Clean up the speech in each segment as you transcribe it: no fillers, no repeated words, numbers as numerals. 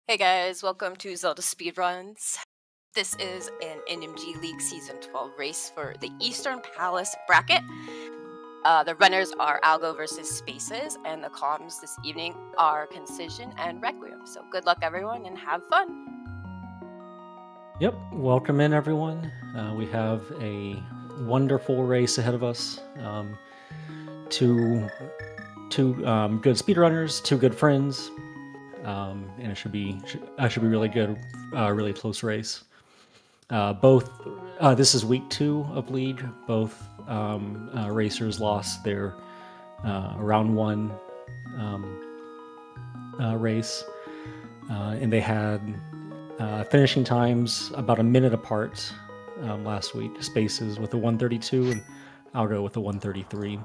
Hey guys, welcome to ZeldaSpeedRuns. This is an NMG League Season 12 race for the Eastern Palace bracket. The runners are Algo versus Spaces, and the comms this evening are Concision and Requiem. So good luck everyone and have fun! Yep, welcome in everyone. We have a wonderful race ahead of us. Two good speedrunners, two good friends, and it should be really good, really close race. This is week 2 of league. Both racers lost their round 1 race, and they had finishing times about a minute apart last week. Spaces with a 132 and Algo with a 133.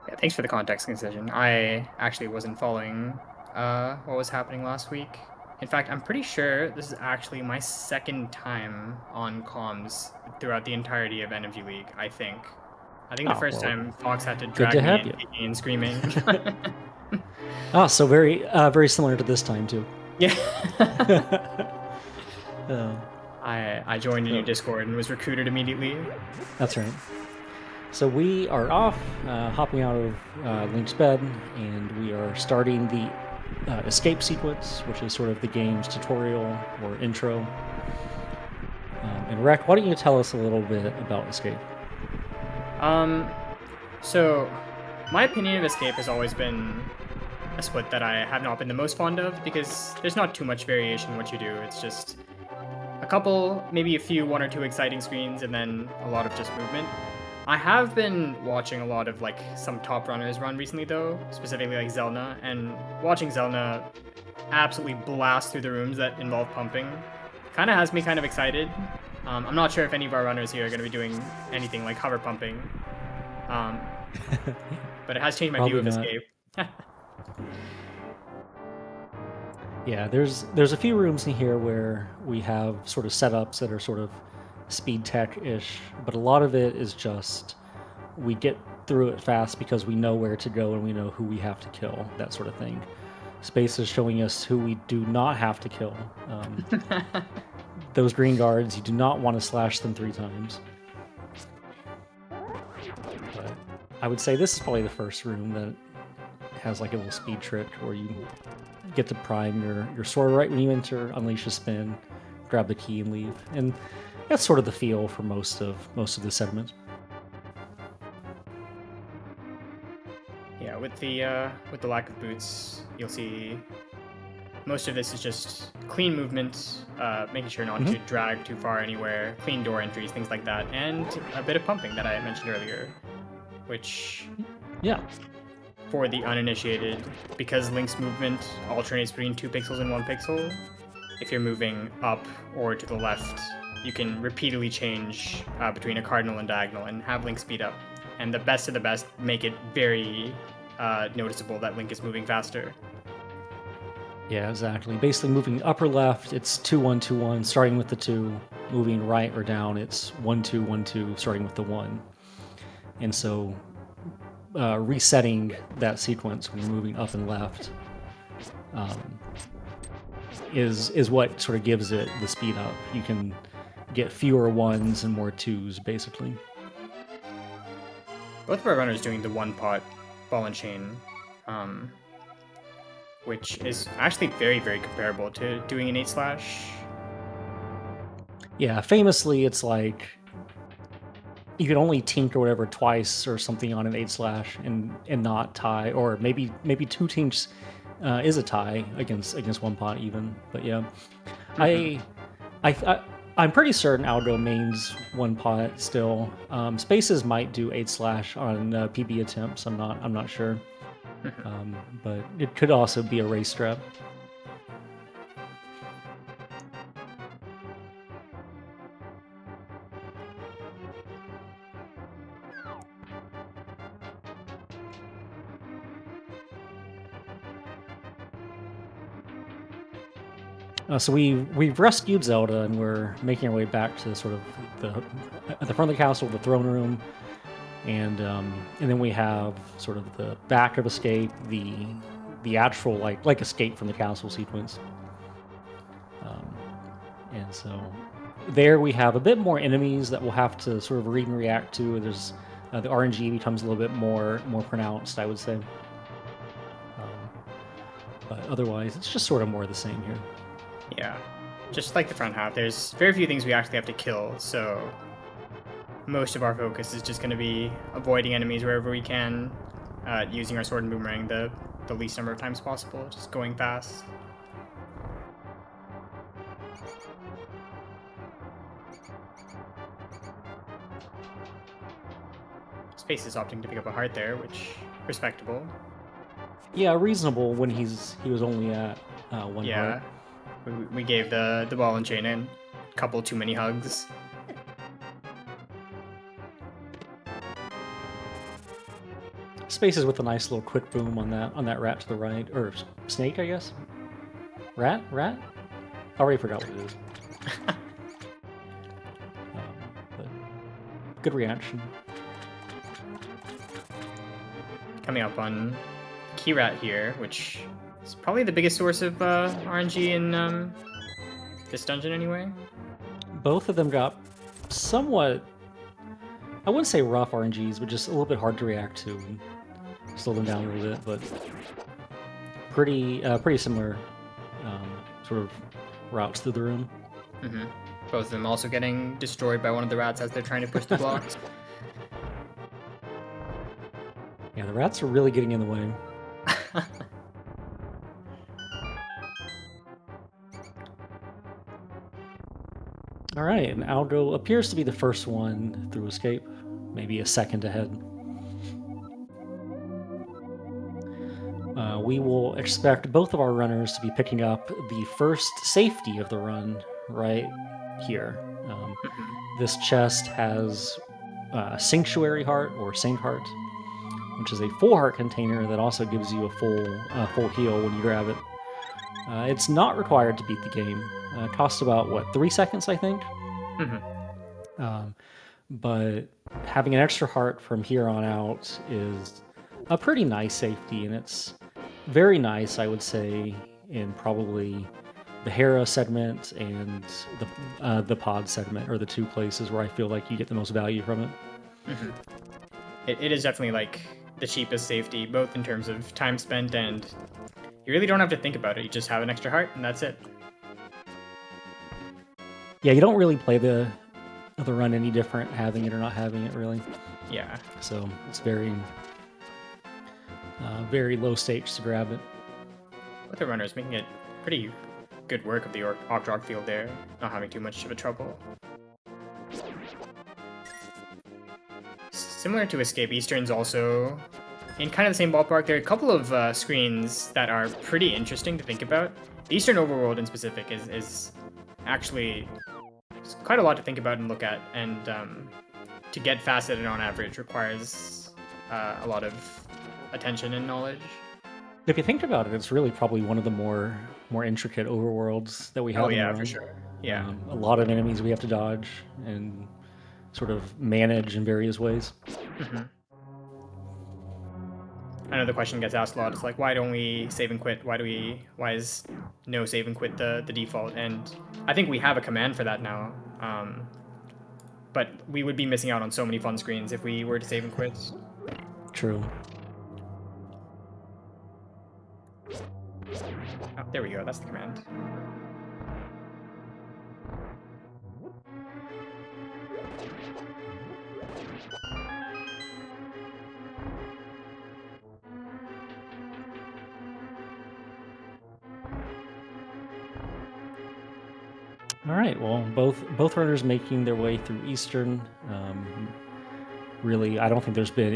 Yeah, thanks for the context, Concision. I actually wasn't following what was happening last week. In fact, I'm pretty sure this is actually my second time on comms throughout the entirety of NMG League, I think. The first time Fox had to drag me in kicking and screaming. So very similar to this time too. Yeah. I joined a new Discord and was recruited immediately. That's right. So we are off, hopping out of Link's bed, and we are starting the escape sequence, which is sort of the game's tutorial or intro. And Rek, why don't you tell us a little bit about escape? So my opinion of escape has always been a split that I have not been the most fond of, because there's not too much variation in what you do. It's just a couple, maybe a few, one or two exciting screens, and then a lot of just movement. I have been watching a lot of some top runners run recently though, specifically like Zelda, and watching Zelda absolutely blast through the rooms that involve pumping kind of has me kind of excited. I'm not sure if any of our runners here are going to be doing anything like hover pumping, but it has changed my view of escape. Yeah, there's a few rooms in here where we have sort of setups that are sort of speed tech-ish, but a lot of it is just we get through it fast because we know where to go and we know who we have to kill, that sort of thing. Space is showing us who we do not have to kill. Those green guards, you do not want to slash them 3 times. But I would say this is probably the first room that has like a little speed trick where you get to prime your sword right when you enter, unleash a spin, grab the key and leave. And that's sort of the feel for most of the segment. Yeah, with the lack of boots, you'll see most of this is just clean movement, making sure not to drag too far anywhere, clean door entries, things like that, and a bit of pumping that I mentioned earlier, which, yeah, for the uninitiated, because Link's movement alternates between 2 pixels and 1 pixel, if you're moving up or to the left, you can repeatedly change between a cardinal and diagonal and have Link speed up. And the best of the best make it very noticeable that Link is moving faster. Yeah, exactly. Basically moving up or left, it's 2-1-2-1, starting with the 2. Moving right or down, it's 1-2-1-2, starting with the 1. And so resetting that sequence when you're moving up and left is what sort of gives it the speed up. You can get fewer 1s and more 2s, basically. Both of our runners doing the 1-pot ball and chain, which is actually very, very comparable to doing an 8/. Yeah, famously, it's like you can only tink or whatever twice or something on an 8/ and not tie, or maybe 2 tinks is a tie against 1-pot even. But yeah, I'm pretty certain Algo mains 1-pot still. Spaces might do 8/ on PB attempts. I'm not sure, but it could also be a race strap. So we've rescued Zelda, and we're making our way back to sort of the front of the castle, the throne room, and then we have sort of the back of escape, the actual like escape from the castle sequence. And so there we have a bit more enemies that we'll have to sort of read and react to. There's the RNG becomes a little bit more pronounced, I would say. But otherwise, it's just sort of more of the same here. Yeah, just like the front half, there's very few things we actually have to kill, so most of our focus is just going to be avoiding enemies wherever we can, using our sword and boomerang the least number of times possible, just going fast. Space is opting to pick up a heart there, which respectable. Yeah, reasonable when he was only at one Yeah, heart. we gave the ball and chain in a couple too many hugs. Spaces with a nice little quick boom on that rat to the right, or snake, I guess. Rat. I already forgot what it is. But good reaction. Coming up on Key Rat here, which is probably the biggest source of RNG in this dungeon anyway. Both of them got somewhat, I wouldn't say rough RNGs, but just a little bit hard to react to. And slow them down a little bit, but pretty similar sort of routes through the room. Mm-hmm. Both of them also getting destroyed by one of the rats as they're trying to push the blocks. Yeah, the rats are really getting in the way. All right, and Algo appears to be the first one through escape, maybe a second ahead. We will expect both of our runners to be picking up the first safety of the run right here. This chest has Sanctuary Heart or Saint Heart, which is a full heart container that also gives you a full heal when you grab it. It's not required to beat the game. It costs about 3 seconds, I think. Mm-hmm. But having an extra heart from here on out is a pretty nice safety, and it's very nice, I would say, in probably the Hera segment and the pod segment are the two places where I feel like you get the most value from it. Mm-hmm. It is definitely like the cheapest safety, both in terms of time spent and you really don't have to think about it. You just have an extra heart and that's it. Yeah, you don't really play the run any different having it or not having it, really. Yeah. So it's very low stakes to grab it. Both the runners making it pretty good work of the Octrog field there, not having too much of a trouble. Similar to Escape, Eastern's also in kind of the same ballpark. There are a couple of screens that are pretty interesting to think about. The Eastern Overworld in specific is actually quite a lot to think about and look at, and to get fast at it on average requires a lot of attention and knowledge. If you think about it, it's really probably one of the more intricate overworlds that we have. Oh yeah, for sure. Yeah. A lot of enemies we have to dodge and sort of manage in various ways. Mm-hmm. I know the question gets asked a lot. It's like, why don't we save and quit? Why is no save and quit the default? And I think we have a command for that now. But we would be missing out on so many fun screens if we were to save and quit. True. Oh, there we go. That's the command. All right. Well, both runners making their way through Eastern. Really, I don't think there's been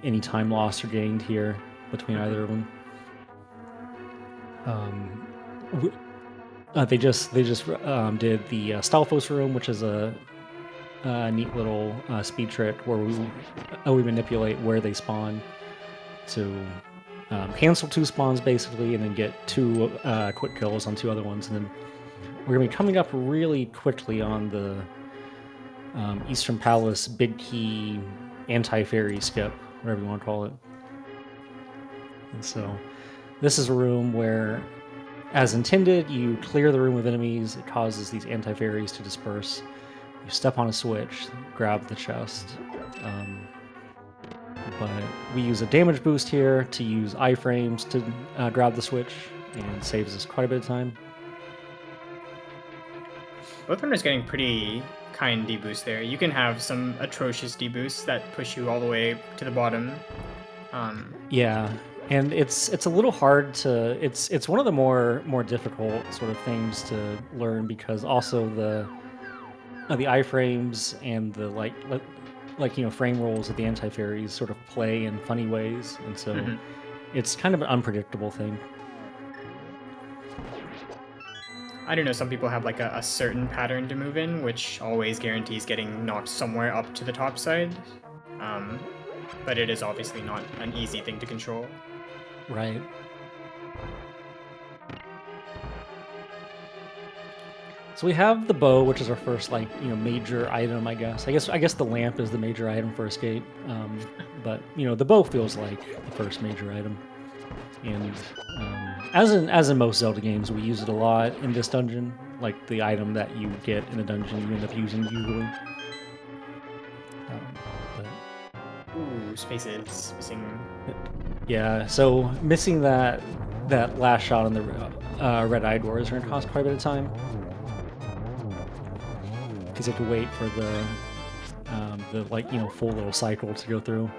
any time lost or gained here between either of them. They just did the Stalfos room, which is a neat little speed trick where we manipulate where they spawn to cancel 2 spawns basically, and then get 2 quick kills on 2 other ones, and then we're gonna be coming up really quickly on the Eastern Palace Big Key anti-fairy skip, whatever you want to call it. And so this is a room where, as intended, you clear the room of enemies. It causes these anti-fairies to disperse. You step on a switch, grab the chest. But we use a damage boost here to use iframes to grab the switch, and saves us quite a bit of time. Both runners getting pretty kind deboosts there. You can have some atrocious deboosts that push you all the way to the bottom. Yeah, and it's a little hard to. It's one of the more difficult sort of things to learn, because also the iframes and the frame rolls of the anti-fairies sort of play in funny ways, and so it's kind of an unpredictable thing. I don't know, some people have like a certain pattern to move in, which always guarantees getting knocked somewhere up to the top side. But it is obviously not an easy thing to control. Right. So we have the bow, which is our first major item, I guess. I guess the lamp is the major item for escape. But the bow feels like the first major item. And as in most Zelda games, we use it a lot in this dungeon. Like the item that you get in a dungeon, you end up using usually. Ooh, spaces missing. Yeah, so missing that last shot on the red eye door is going to cost quite a bit of time, because you have to wait for the full little cycle to go through.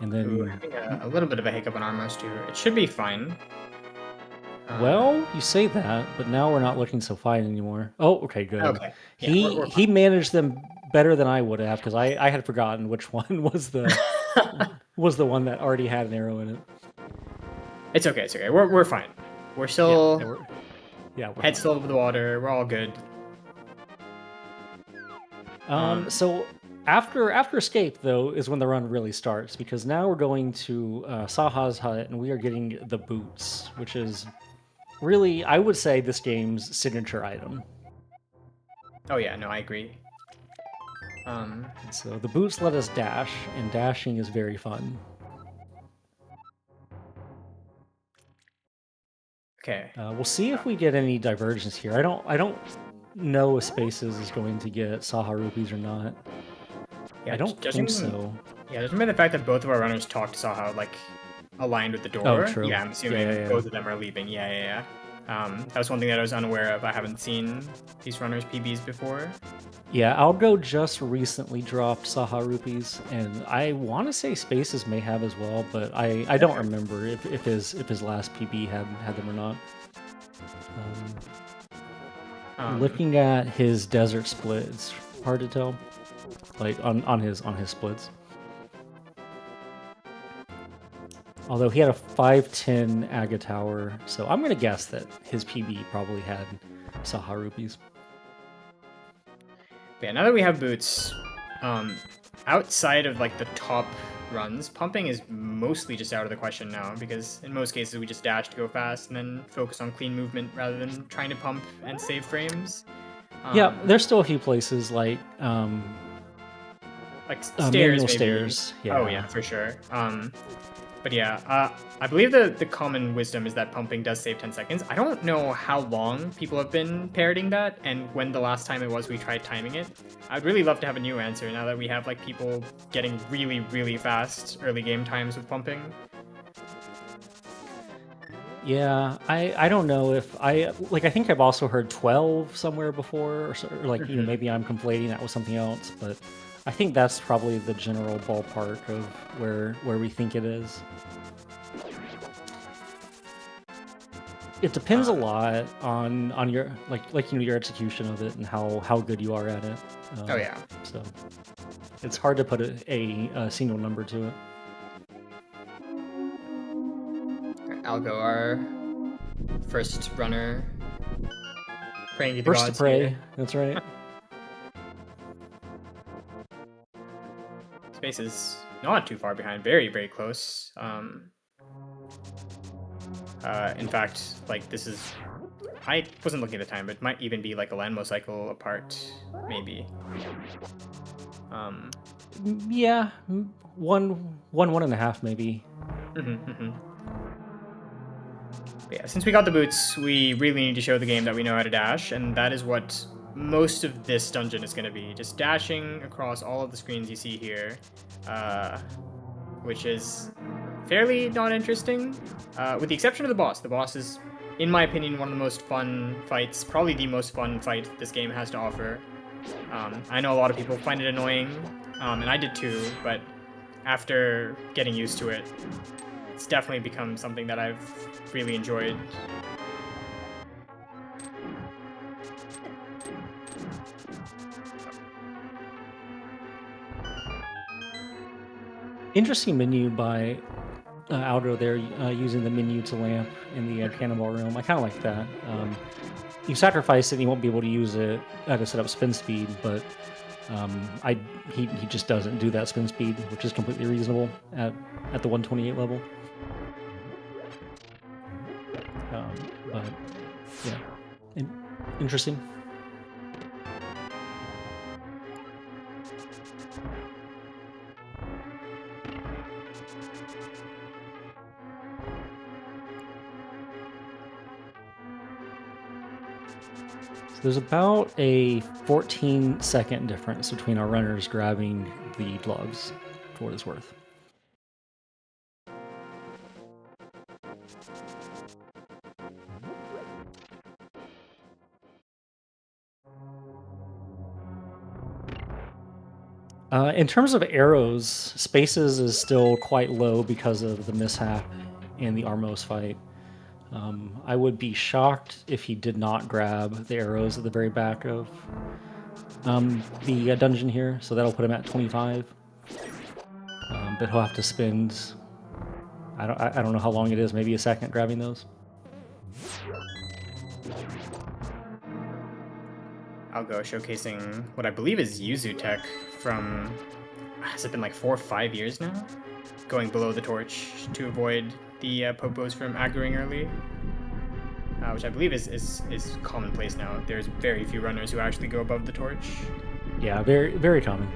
And then Ooh, having a little bit of a hiccup on Armos too. It should be fine. Well, you say that, but now we're not looking so fine anymore. Oh, okay, good. Okay. Yeah, we're he managed them better than I would have, because I had forgotten which one was the was the one that already had an arrow in it. It's okay. It's okay. We're fine. We're still we're head fine. still over the water. We're all good. So after escape, though, is when the run really starts, because now we're going to Saha's hut, and we are getting the boots, which is really, I would say, this game's signature item. Oh yeah, no, I agree. So the boots let us dash, and dashing is very fun. Okay. We'll see if we get any divergence here. I don't know if Spaces is going to get Saha rupees or not. Yeah, I don't think so. Yeah, judging by the fact that both of our runners talked to Saha, like, aligned with the door. Oh, true. Yeah, I'm assuming both of them are leaving. Yeah. That was one thing that I was unaware of. I haven't seen these runners' PBs before. Yeah, Algo just recently dropped Saha rupees, and I want to say Spaces may have as well, but I don't remember if his last PB had them or not. Looking at his desert split, it's hard to tell. Like on his splits. Although he had a 510 Aga Tower, so I'm gonna guess that his PB probably had Saha rupees. Yeah, now that we have boots, outside of like the top runs, pumping is mostly just out of the question now, because in most cases we just dash to go fast and then focus on clean movement rather than trying to pump and save frames. Yeah, there's still a few places like stairs, manual maybe. stairs. Yeah. Oh yeah, for sure. But yeah, I believe the common wisdom is that pumping does save 10 seconds. I don't know how long people have been parroting that, and when the last time it was we tried timing it. I'd really love to have a new answer now that we have like people getting really, really fast early game times with pumping. Yeah, I don't know if I think I've also heard 12 somewhere before, or maybe I'm conflating that with something else, but I think that's probably the general ballpark of where we think it is. It depends a lot on your your execution of it and how good you are at it. Oh yeah. So it's hard to put a single number to it. Algo, our first runner, praying to the First to gods pray. here. That's right. Space is not too far behind, very, very close. In fact, like this is, I wasn't looking at the time, but it might even be like a landmo cycle apart, maybe. Yeah, one and a half maybe. But yeah, since we got the boots, we really need to show the game that we know how to dash, and that is what most of this dungeon is going to be. Just dashing across all of the screens you see here, which is fairly not interesting, with the exception of the boss. The boss is, in my opinion, one of the most fun fights, probably the most fun fight this game has to offer. I know a lot of people find it annoying, and I did too, but after getting used to it, it's definitely become something that I've really enjoyed. Interesting menu by Algo there, using the menu to lamp in the cannonball room. I kind of like that. You sacrifice it, and you won't be able to use it to set up spin speed, but he just doesn't do that spin speed, which is completely reasonable at the 128 level. But yeah, interesting. So there's about a 14-second difference between our runners grabbing the gloves, for what it's worth. In terms of arrows, Spaces is still quite low because of the mishap in the Armos fight. I would be shocked if he did not grab the arrows at the very back of the dungeon here, so that'll put him at 25. But he'll have to spend, I don't know how long it is, maybe a second grabbing those. Algo showcasing what I believe is Yuzu tech from, has it been like 4 or 5 years now? Going below the torch to avoid the popos from aggroing early, which I believe is commonplace now. There's very few runners who actually go above the torch. Yeah, very, very common.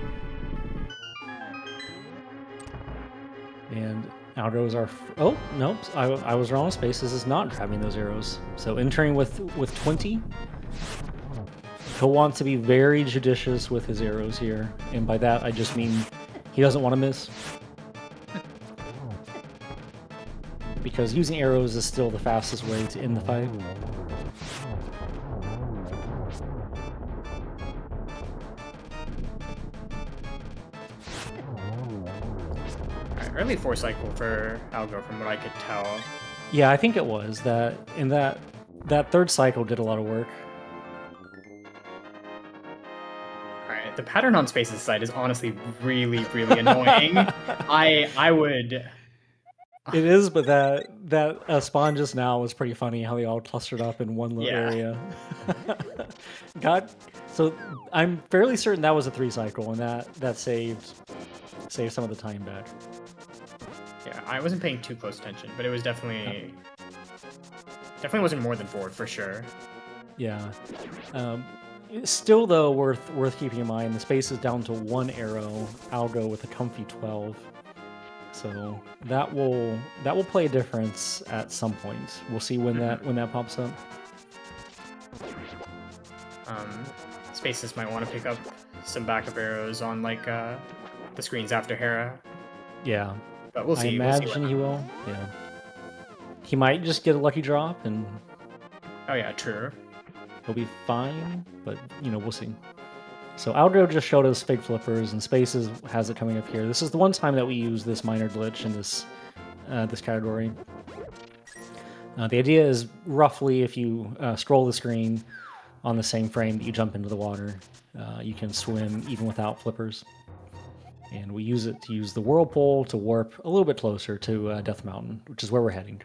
And Algo's our... Oh, nope, I was wrong. Spaces is not grabbing those arrows. So entering with 20... He'll want to be very judicious with his arrows here, and by that I just mean he doesn't want to miss. Because using arrows is still the fastest way to end the fight. Alright, early 4 cycle for Algo from what I could tell. Yeah, I think it was that in that third cycle did a lot of work. The pattern on Space's side is honestly really, really annoying. I would... It is, but that spawn just now was pretty funny, how they all clustered up in one little area. So I'm fairly certain that was a 3 cycle, and that saved some of the time back. Yeah, I wasn't paying too close attention, but it was definitely wasn't more than 4 for sure. Yeah. Still, though, worth keeping in mind, the Space is down to 1 arrow. Algo with a comfy 12. So that will play a difference at some point. We'll see when that pops up. Spaces might want to pick up some backup arrows on like the screens after Hera. Yeah, but we'll see. I imagine he will. Yeah, he might just get a lucky drop and. Oh yeah, true. He'll be fine, but we'll see. So Algo just showed us fig flippers, and Spaces has it coming up here. This is the one time that we use this minor glitch in this category. The idea is roughly if you scroll the screen on the same frame that you jump into the water, you can swim even without flippers. And we use it to use the whirlpool to warp a little bit closer to Death Mountain, which is where we're heading.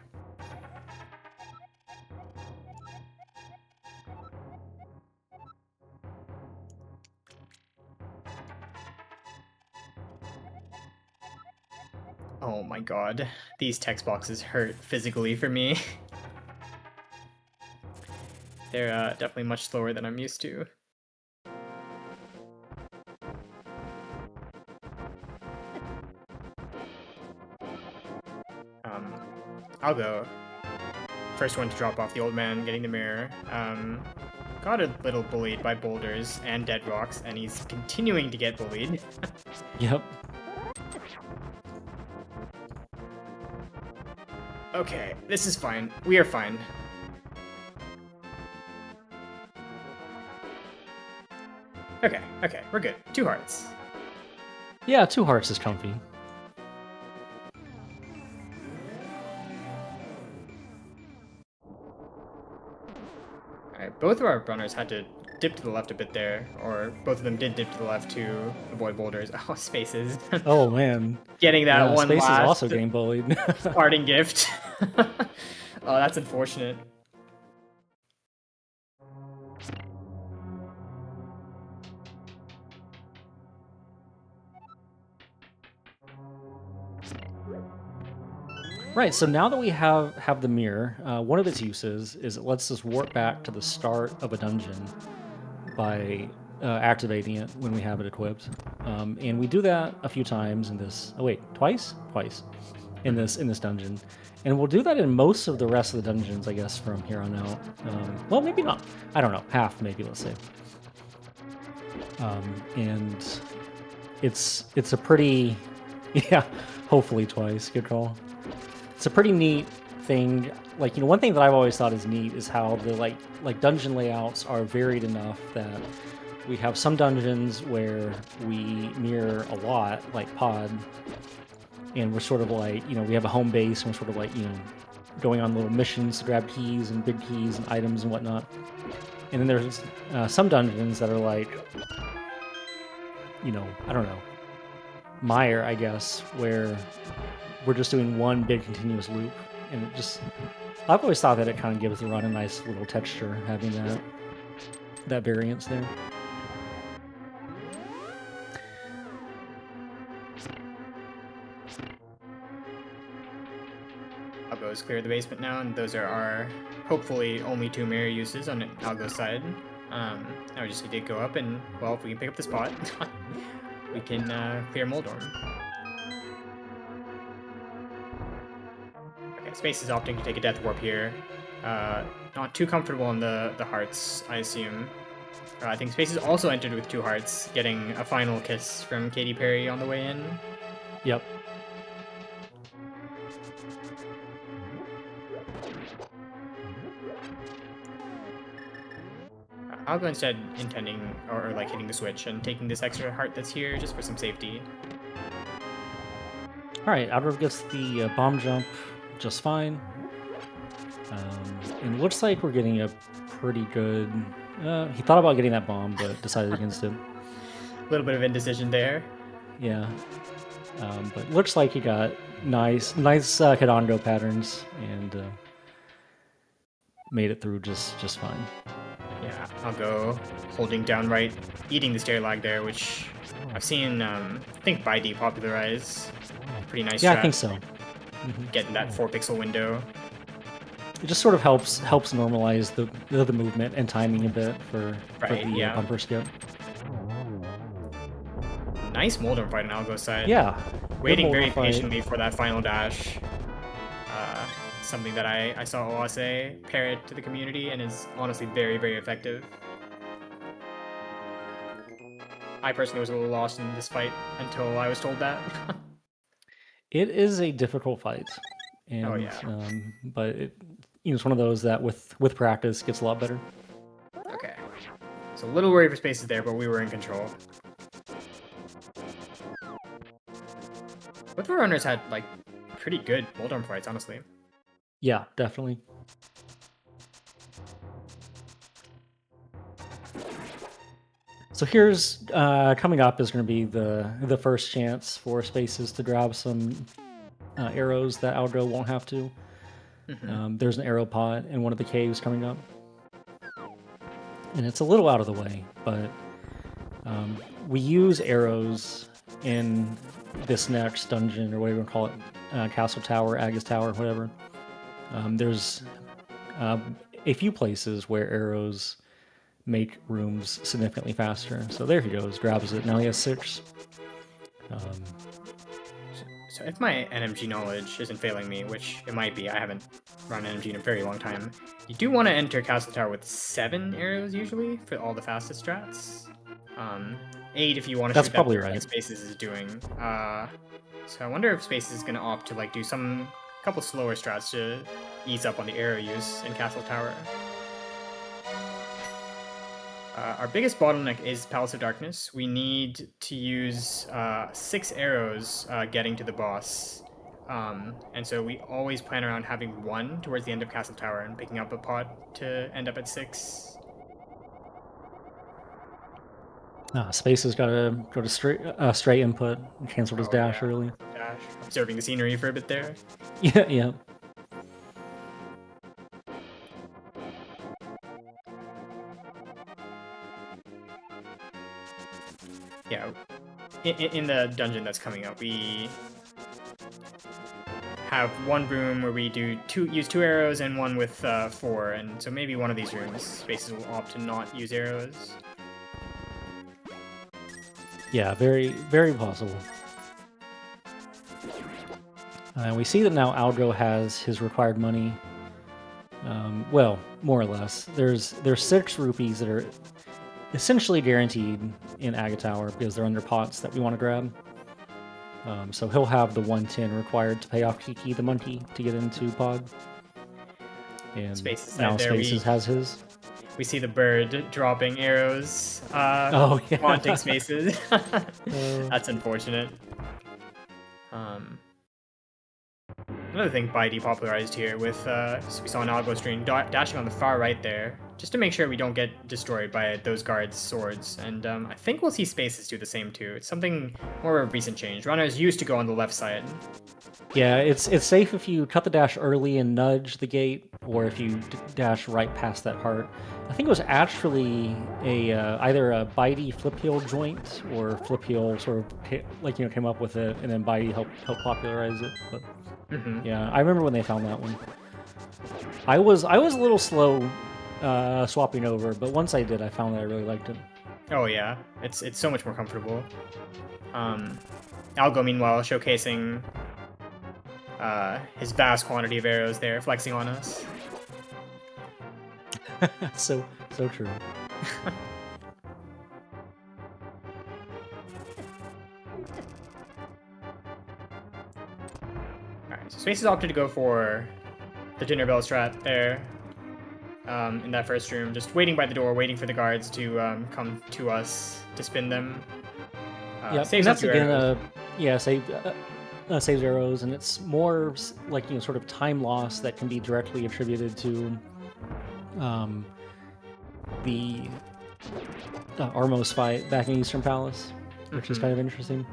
Oh my god, these text boxes hurt physically for me. They're definitely much slower than I'm used to. Algo, first one to drop off the old man, getting the mirror. Got a little bullied by boulders and dead rocks, and he's continuing to get bullied. Yep. Okay, this is fine. We are fine. Okay, we're good. 2 hearts. Yeah, 2 hearts is comfy. Alright, both of our runners had to dip to the left a bit there, or both of them did dip to the left to avoid boulders. Oh, spaces. Oh man. Getting that one Space last is also getting bullied. parting gift. Oh, that's unfortunate. Right, so now that we have the mirror, one of its uses is it lets us warp back to the start of a dungeon by activating it when we have it equipped. And we do that a few times in this. Oh wait, twice in this dungeon, and we'll do that in most of the rest of the dungeons, I guess, from here on out. Well, maybe not. I don't know, half maybe, let's say. And it's a pretty, yeah, hopefully twice. Good call. It's a pretty neat thing. Like, one thing that I've always thought is neat is how the like dungeon layouts are varied enough that we have some dungeons where we mirror a lot, like Pod, and we're sort of like, we have a home base and we're sort of like, going on little missions to grab keys and big keys and items and whatnot. And then there's some dungeons that are like, I don't know, Mire, I guess, where we're just doing one big continuous loop, and I've always thought that it kind of gives the run a nice little texture, having that variance there. Algo's cleared the basement now, and those are our hopefully only 2 mirror uses on Algo's side. Now we just need to go up, and well, if we can pick up the spot, we can clear Moldorm. Space is opting to take a death warp here. Not too comfortable on the hearts, I assume. I think Space is also entered with 2 hearts, getting a final kiss from Katy Perry on the way in. Yep. I'll go instead intending, or like hitting the switch and taking this extra heart that's here just for some safety. Alright, Outer gets the bomb jump just fine. And it looks like we're getting a pretty good... he thought about getting that bomb, but decided against it. A little bit of indecision there. Yeah. But looks like he got nice Kadongo patterns, and made it through just fine. Yeah, I'll go holding down right, eating the stair lag there, which I've seen, I think, Baidi popularize. Pretty nice Yeah, strat. I think so. Getting that 4-pixel window. It just sort of helps normalize the movement and timing a bit for the bumper skip. Nice Moldorm fight on Algo's side. Yeah. Waiting very patiently for that final dash. Something that I saw Oase pair it to the community and is honestly very, very effective. I personally was a little lost in this fight until I was told that. It is a difficult fight. And, oh yeah. But it's one of those that with practice gets a lot better. Okay. So a little worried for spaces there, but we were in control. Both of our runners had like pretty good Moldorm fights, honestly. Yeah, definitely. So here's coming up is going to be the first chance for spaces to grab some arrows that Algo won't have to. There's an arrow pot in one of the caves coming up, and it's a little out of the way, but we use arrows in this next dungeon, or whatever you want to call it, Castle Tower, Agus Tower, whatever. There's a few places where arrows make rooms significantly faster. So there he goes, grabs it. Now he has 6. So if my NMG knowledge isn't failing me, which it might be, I haven't run NMG in a very long time, you do want to enter Castle Tower with 7 arrows usually for all the fastest strats. 8 if you want to That's shoot probably that right. Spaces is doing. So I wonder if Spaces is going to opt to like do some couple slower strats to ease up on the arrow use in Castle Tower. Our biggest bottleneck is Palace of Darkness. We need to use 6 arrows getting to the boss. And so we always plan around having 1 towards the end of Castle Tower and picking up a pot to end up at 6. Space's got to go to straight input and canceled his dash early. Dash. Observing the scenery for a bit there. Yeah, yeah. Yeah, in the dungeon that's coming up, we have one room where we use 2 arrows and one with 4, and so maybe one of these rooms, Spaces will opt to not use arrows. Yeah, very, very possible. We see that now Algo has his required money. Well, more or less. There's 6 rupees that are essentially guaranteed in Aga Tower because they're under pots that we want to grab. So he'll have the 110 required to pay off Kiki the monkey to get into Pod. And Spaces now there, Spaces has his. We see the bird dropping arrows, Oh, yeah. haunting Spaces. That's unfortunate. Another thing Bai depopularized here with, so we saw an Algo string dashing on the far right there, just to make sure we don't get destroyed by those guards' swords. And I think we'll see Spaces do the same too. It's something more of a recent change. Runners used to go on the left side. Yeah, it's safe if you cut the dash early and nudge the gate, or if you dash right past that heart. I think it was actually either a Bitey flip heel joint or flip heel sort of came up with it, and then Bitey helped popularize it. But yeah, I remember when they found that one. I was a little slow swapping over, but once I did, I found that I really liked it. Oh yeah, it's so much more comfortable. Algo, meanwhile, showcasing his vast quantity of arrows there, flexing on us. so true. Alright, so Spaces opted to go for the dinner bell strat there in that first room, just waiting by the door, waiting for the guards to come to us to spin them. Yeah, and that's again saves arrows, and it's more like sort of time loss that can be directly attributed to the Armos fight back in Eastern Palace, which is kind of interesting.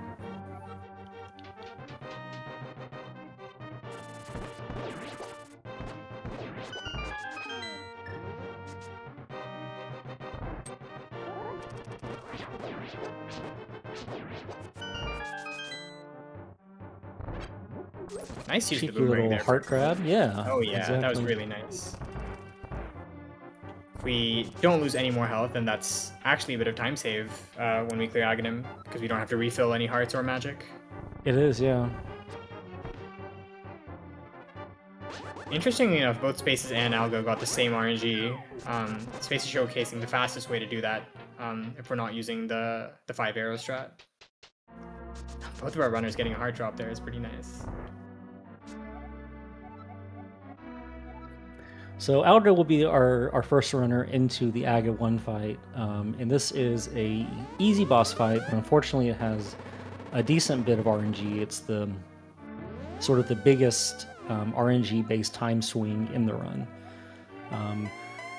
Nice use of the Cheeky boomerang little there. heart grab, yeah. Oh yeah, exactly. that was really nice. If we don't lose any more health, then that's actually a bit of time save when we clear Aghanim, because we don't have to refill any hearts or magic. It is, yeah. Interestingly enough, both Spaces and Algo got the same RNG. Spaces showcasing the fastest way to do that if we're not using the 5 arrow strat. Both of our runners getting a heart drop there is pretty nice. So Algo will be our first runner into the Aga 1 fight, and this is a easy boss fight, but unfortunately it has a decent bit of RNG. It's the sort of the biggest RNG-based time swing in the run.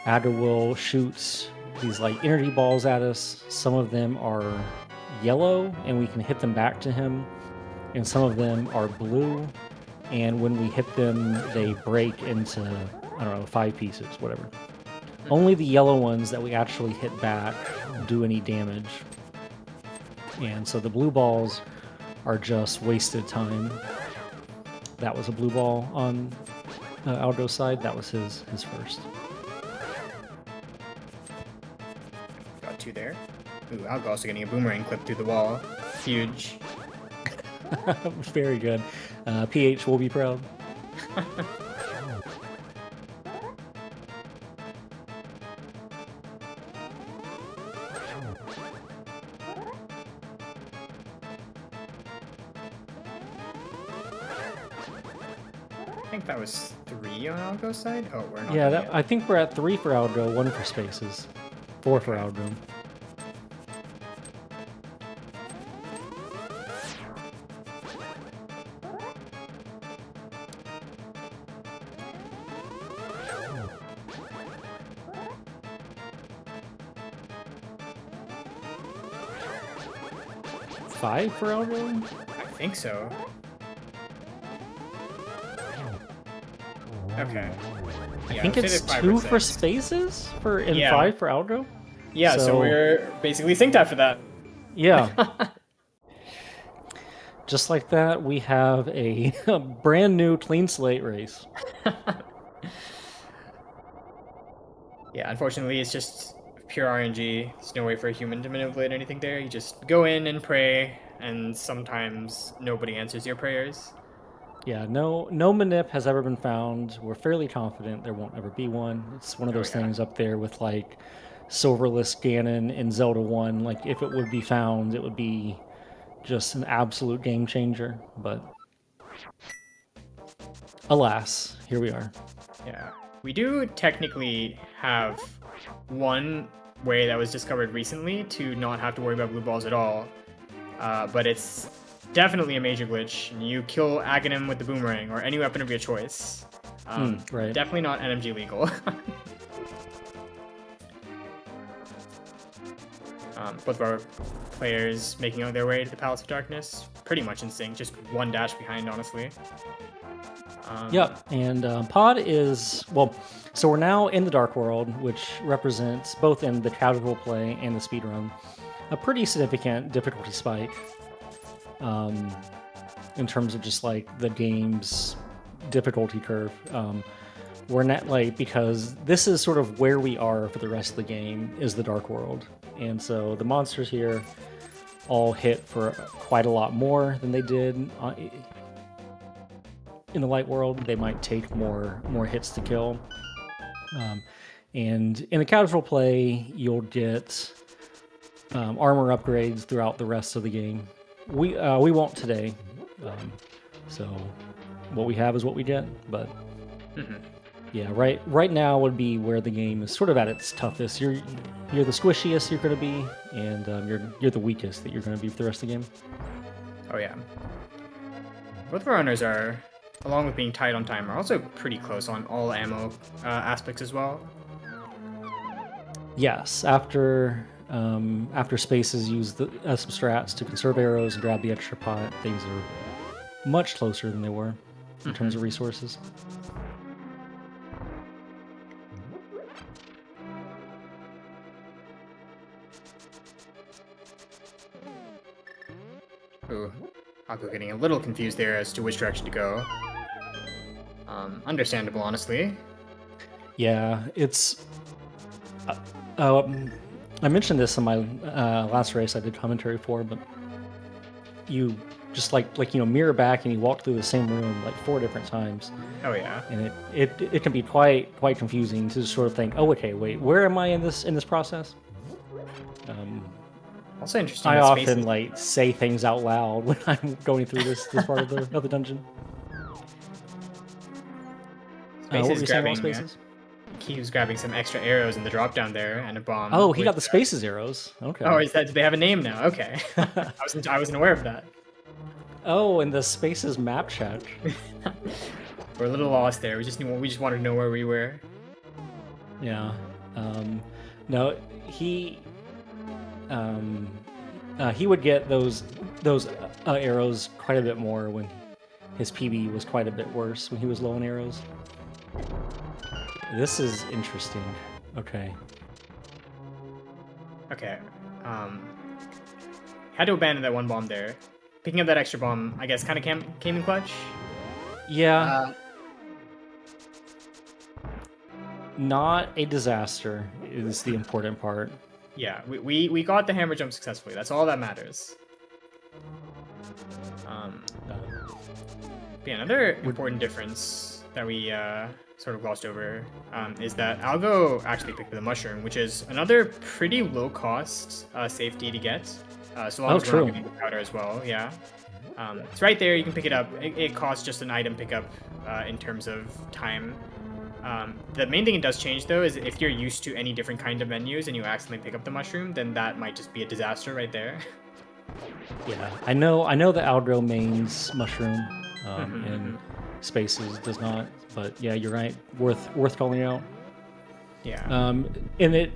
Aga will shoot these like energy balls at us. Some of them are yellow, and we can hit them back to him, and some of them are blue, and when we hit them, they break into, I don't know, 5 pieces, whatever. Only the yellow ones that we actually hit back do any damage. And so the blue balls are just wasted time. That was a blue ball on Algo's side. That was his first. Got 2 there. Ooh, Algo also getting a boomerang clip through the wall. Huge. Very good. PH will be proud. I think that was 3 on Algo's side. Oh, we're not. Yeah, I think we're at 3 for Algo, 1 for Spaces, 4 for Algo. Five for Algo? I think so. Okay. I think it's 2 for Spaces and 5 for Algo. Yeah, so we're basically synced after that. Yeah. Just like that, we have a brand new clean slate race. Yeah, unfortunately, it's just pure RNG. There's no way for a human to manipulate anything there. You just go in and pray, and sometimes nobody answers your prayers. Yeah, no manip has ever been found. We're fairly confident there won't ever be one. It's one of those things up there with like Silverless Ganon in Zelda 1. Like if it would be found, it would be just an absolute game changer. But alas, here we are. Yeah. We do technically have one way that was discovered recently to not have to worry about blue balls at all. But it's definitely a major glitch. You kill Aghanim with the boomerang or any weapon of your choice. Right. Definitely not NMG legal. Both of our players making their way to the Palace of Darkness, pretty much in sync, just one dash behind, honestly. Yep, and Pod is, well, so we're now in the Dark World, which represents, both in the casual play and the speedrun, a pretty significant difficulty spike in terms of just like the game's difficulty curve. We're not like, because this is sort of where we are for the rest of the game, is the Dark World. And so the monsters here all hit for quite a lot more than they did in the Light World. They might take more hits to kill. And in the casual play, you'll get armor upgrades throughout the rest of the game. We won't today. So what we have is what we get, but yeah, right now would be where the game is sort of at its toughest. You're the squishiest you're going to be, and you're the weakest that you're going to be for the rest of the game. Oh yeah. Both of our runners are, along with being tight on time, are also pretty close on all ammo aspects as well. Yes, after Spaces use some strats to conserve arrows and grab the extra pot, things are much closer than they were in terms of resources. Ooh, Algo getting a little confused there as to which direction to go. Understandable, honestly. Yeah, it's... I mentioned this in my last race I did commentary for, but you just mirror back and you walk through the same room like 4 different times. Oh yeah. And it can be quite confusing to just sort of think, oh okay, wait, where am I in this process? Also interesting. I often say things out loud when I'm going through this part of the dungeon. Spaces. He was grabbing some extra arrows in the drop down there and a bomb. Oh, he got the Spaces arrows. Okay. Oh, do they have a name now? Okay. I wasn't aware of that. Oh, and the Spaces map check. We're a little lost there. We just wanted to know where we were. Yeah. No, he would get those arrows quite a bit more when his PB was quite a bit worse when he was low on arrows. This is interesting. Okay. Okay. Had to abandon that one bomb there. Picking up that extra bomb, I guess, kind of came in clutch. Yeah. Not a disaster is the important part. Yeah, we got the hammer jump successfully. That's all that matters. Yeah, another important difference that we sort of glossed over is that Algo actually picked the mushroom, which is another pretty low-cost safety to get, so long as we're not getting the powder as well. Yeah, it's right there. You can pick it up. It costs just an item pickup in terms of time. The main thing it does change, though, is if you're used to any different kind of menus and you accidentally pick up the mushroom, then that might just be a disaster right there. Yeah, I know the Algo mains mushroom in spaces does not, but yeah, you're right. Worth calling out. Yeah. And it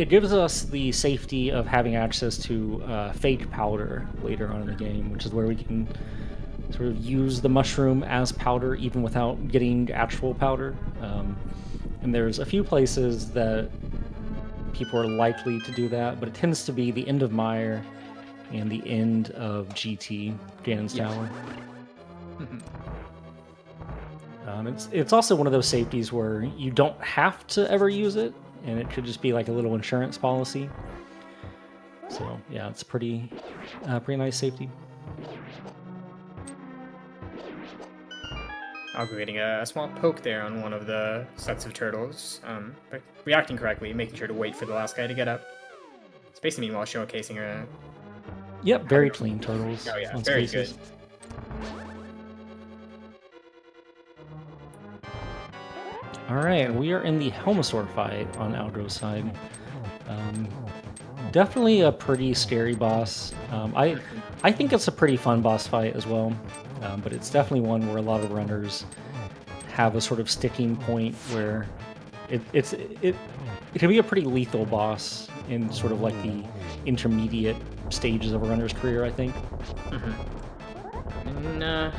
gives us the safety of having access to fake powder later on in the game, which is where we can sort of use the mushroom as powder even without getting actual powder. And there's a few places that people are likely to do that, but it tends to be the end of Mire and the end of GT, Ganon's Tower. It's also one of those safeties where you don't have to ever use it, and it could just be like a little insurance policy. So yeah, it's pretty nice safety. Algo getting a small poke there on one of the sets of turtles, but reacting correctly, making sure to wait for the last guy to get up. Space meanwhile showcasing a... Yep, very clean turtles. Oh yeah, very good. Alright, we are in the Helmasaur fight on Algo's side. Definitely a pretty scary boss. I think it's a pretty fun boss fight as well, but it's definitely one where a lot of runners have a sort of sticking point where it can be a pretty lethal boss in sort of like the intermediate stages of a runner's career, I think. And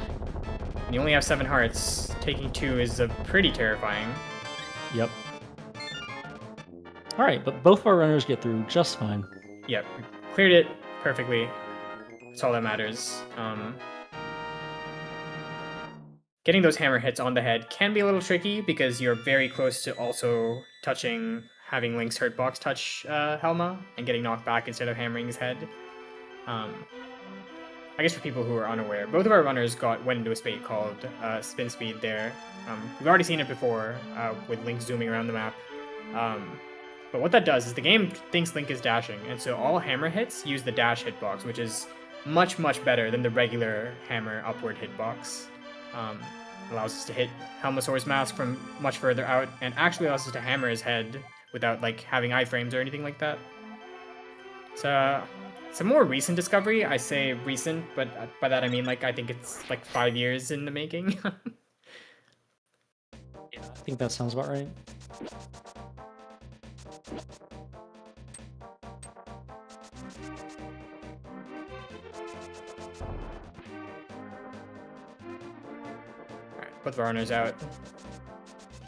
you only have 7 hearts. Taking 2 is pretty terrifying. Yep. Alright, but both of our runners get through just fine. Yep, cleared it perfectly. That's all that matters. Getting those hammer hits on the head can be a little tricky because you're very close to also having Link's hurtbox touch Helma and getting knocked back instead of hammering his head. I guess for people who are unaware, both of our runners went into a state called spin speed there. We've already seen it before with Link zooming around the map. But what that does is the game thinks Link is dashing, and so all hammer hits use the dash hitbox, which is much, much better than the regular hammer upward hitbox. Allows us to hit Helmasaur's mask from much further out, and actually allows us to hammer his head without like having iframes or anything like that. It's a more recent discovery. I say recent, but by that I mean like I think it's like 5 years in the making. Yeah, I think that sounds about right. Alright, both of our runners out.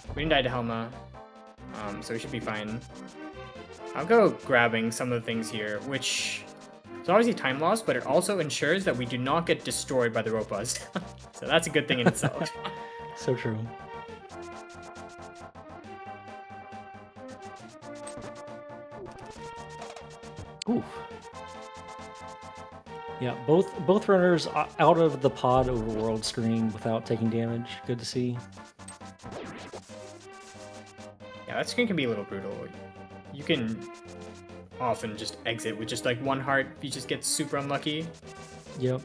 We didn't die to Helma, so we should be fine. I'll go grabbing some of the things here, which is obviously time loss, but it also ensures that we do not get destroyed by the rope buzz. So that's a good thing in itself. So true. Oof. Yeah, both runners out of the pod overworld screen without taking damage. Good to see. Yeah, that screen can be a little brutal. You can often just exit with just like 1 heart. You just get super unlucky. Yep.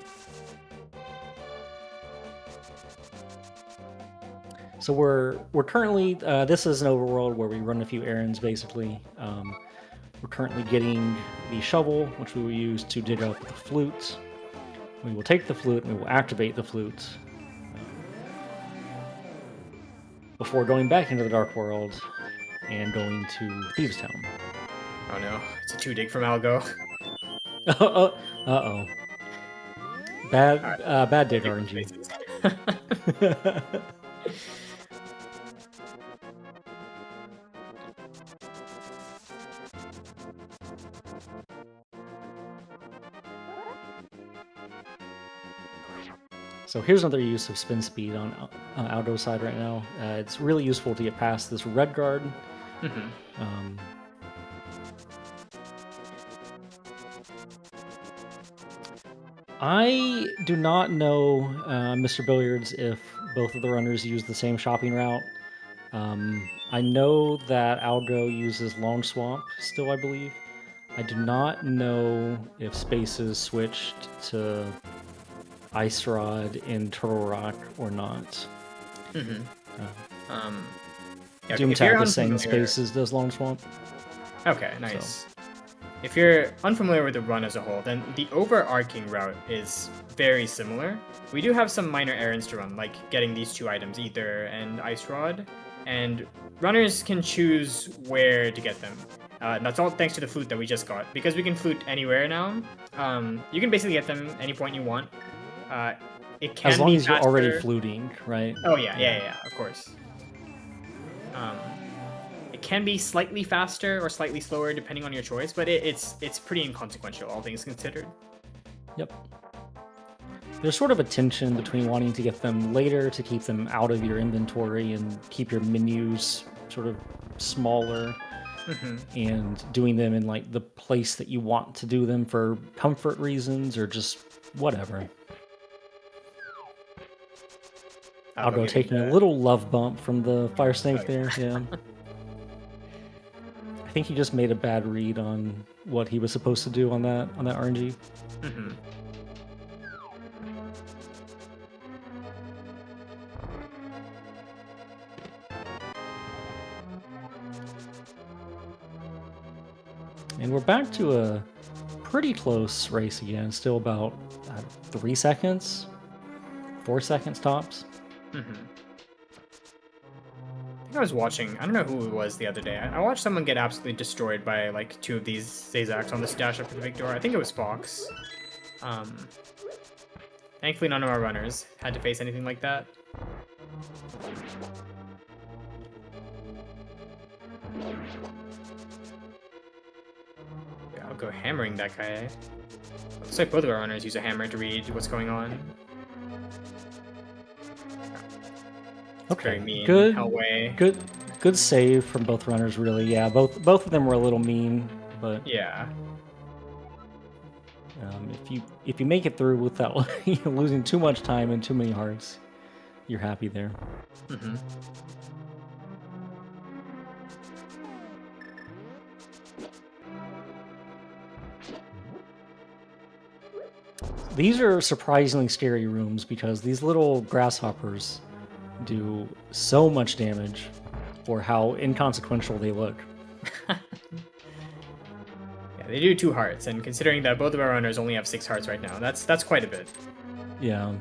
So we're currently this is an overworld where we run a few errands basically. We're currently getting the shovel, which we will use to dig up the flute. We will take the flute and we will activate the flute before going back into the Dark World and going to Thieves Town. Oh no, it's a 2 dig from Algo. Uh-oh. Bad dig RNG. So here's another use of spin speed on Algo's side right now. It's really useful to get past this red guard. I do not know, Mr. Billiards, if both of the runners use the same shopping route. I know that Algo uses Lawn Swamp still, I believe. I do not know if Spaces switched to Ice Rod in Turtle Rock or not. Mm-hmm. Yeah, Doom if you're Tap is saying unfamiliar- Spaces does Lawn Swamp. Okay, nice. If you're unfamiliar with the run as a whole, then the overarching route is very similar. We do have some minor errands to run, like getting these 2 items, Ether and Ice Rod, and runners can choose where to get them. And that's all thanks to the flute that we just got. Because we can flute anywhere now, you can basically get them any point you want. It can As long be as you're already faster. fluting, right? Oh yeah, of course. It can be slightly faster or slightly slower depending on your choice, but it's pretty inconsequential, all things considered. Yep. There's sort of a tension between wanting to get them later to keep them out of your inventory and keep your menus sort of smaller, and doing them in like the place that you want to do them for comfort reasons or just whatever. I'll go taking a little love bump from the fire snake there. Yeah. I think he just made a bad read on what he was supposed to do on that RNG. And we're back to a pretty close race again. Still about 3 seconds, 4 seconds tops. I think I was watching, I don't know who it was the other day. I watched someone get absolutely destroyed by like 2 of these Zazaks on the stash up at the big door. I think it was Fox. Thankfully none of our runners had to face anything like that. Yeah, I'll go hammering that guy. Looks like both of our runners use a hammer to read what's going on. Okay, Very mean. good, Hellway. good save from both runners. Really, yeah. Both of them were a little mean, but yeah. If you make it through without losing too much time and too many hearts, you're happy there. These are surprisingly scary rooms because these little grasshoppers do so much damage for how inconsequential they look. Yeah, they do 2 hearts, and considering that both of our runners only have 6 hearts right now, that's quite a bit. Yeah.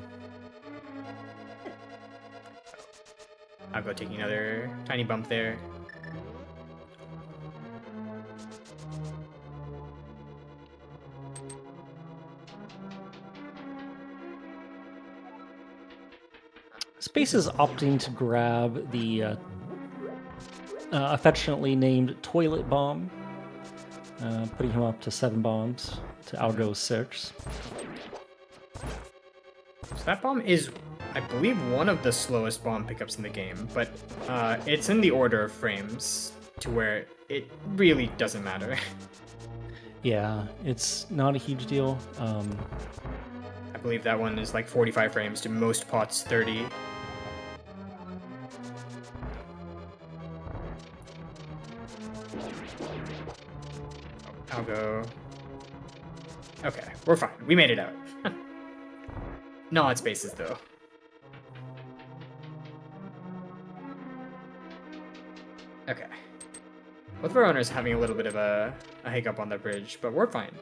I'll go taking another tiny bump there. Space is opting to grab the affectionately named Toilet Bomb, putting him up to 7 bombs to Algo's 6. So that bomb is, I believe, one of the slowest bomb pickups in the game, but it's in the order of frames to where it really doesn't matter. Yeah, it's not a huge deal. I believe that one is like 45 frames to most pots 30. I'll go. Okay, we're fine. We made it out. No odd spaces though. Okay. Both of our owners having a little bit of a hiccup on the bridge, but we're fine.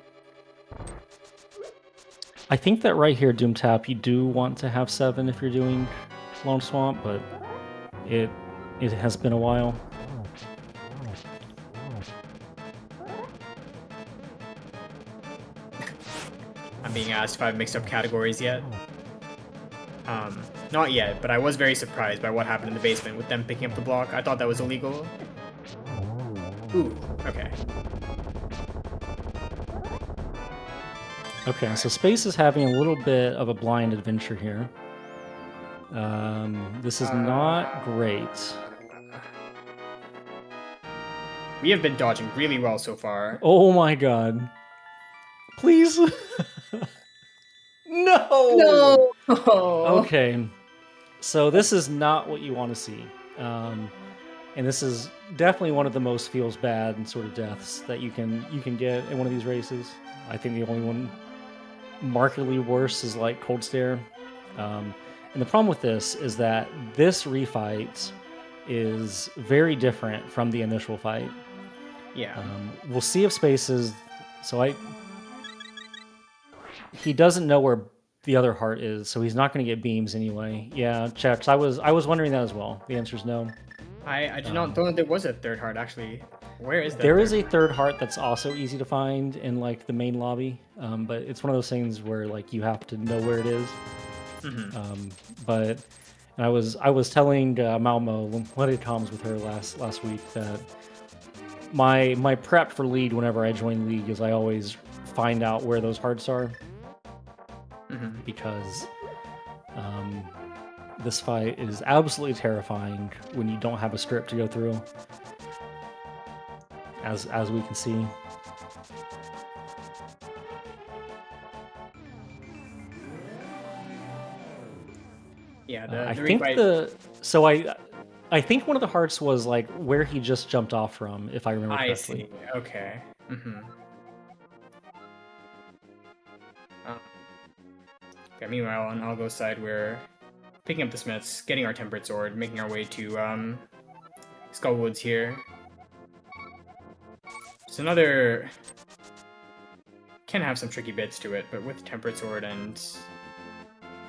I think that right here, Doom Tap, you do want to have 7 if you're doing Lone Swamp, but it has been a while. I'm being asked if I've mixed up categories yet. Not yet, but I was very surprised by what happened in the basement with them picking up the block. I thought that was illegal. Ooh, okay. Okay, so Space is having a little bit of a blind adventure here. This is not great. We have been dodging really well so far. Oh my god. Please. No. Okay, so this is not what you want to see. And this is definitely one of the most feels bad sort of deaths that you can get in one of these races. I think the only one markedly worse is like Cold Stare. And the problem with this is that this refight is very different from the initial fight. Yeah. We'll see if Spaces. So he doesn't know where the other heart is, so he's not going to get beams anyway. Yeah, checks. I was wondering that as well. The answer is no. I did not know there was a third heart, actually. Where is that? There is a third heart that's also easy to find in like the main lobby, but it's one of those things where like you have to know where it is. But and I was telling Malmo when I did comms with her last week that my prep for League whenever I join League is I always find out where those hearts are, because this fight is absolutely terrifying when you don't have a script to go through, as we can see. Yeah, I think one of the hearts was like where he just jumped off from, if I remember correctly. I see. Okay. Okay, meanwhile, on Algo's side, we're picking up the Smiths, getting our Tempered Sword, making our way to Skullwoods here. It's another... Can have some tricky bits to it, but with Tempered Sword and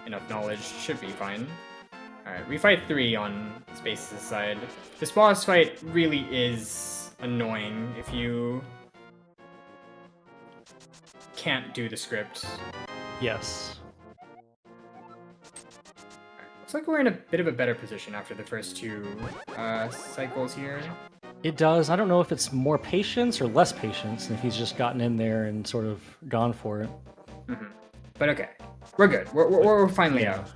enough knowledge, should be fine. Alright, we fight 3 on Space's side. This boss fight really is annoying if you can't do the script. Yes. Looks like we're in a bit of a better position after the first 2 cycles here. It does. I don't know if it's more patience or less patience, and if he's just gotten in there and sort of gone for it. But okay, we're good. We're finally out.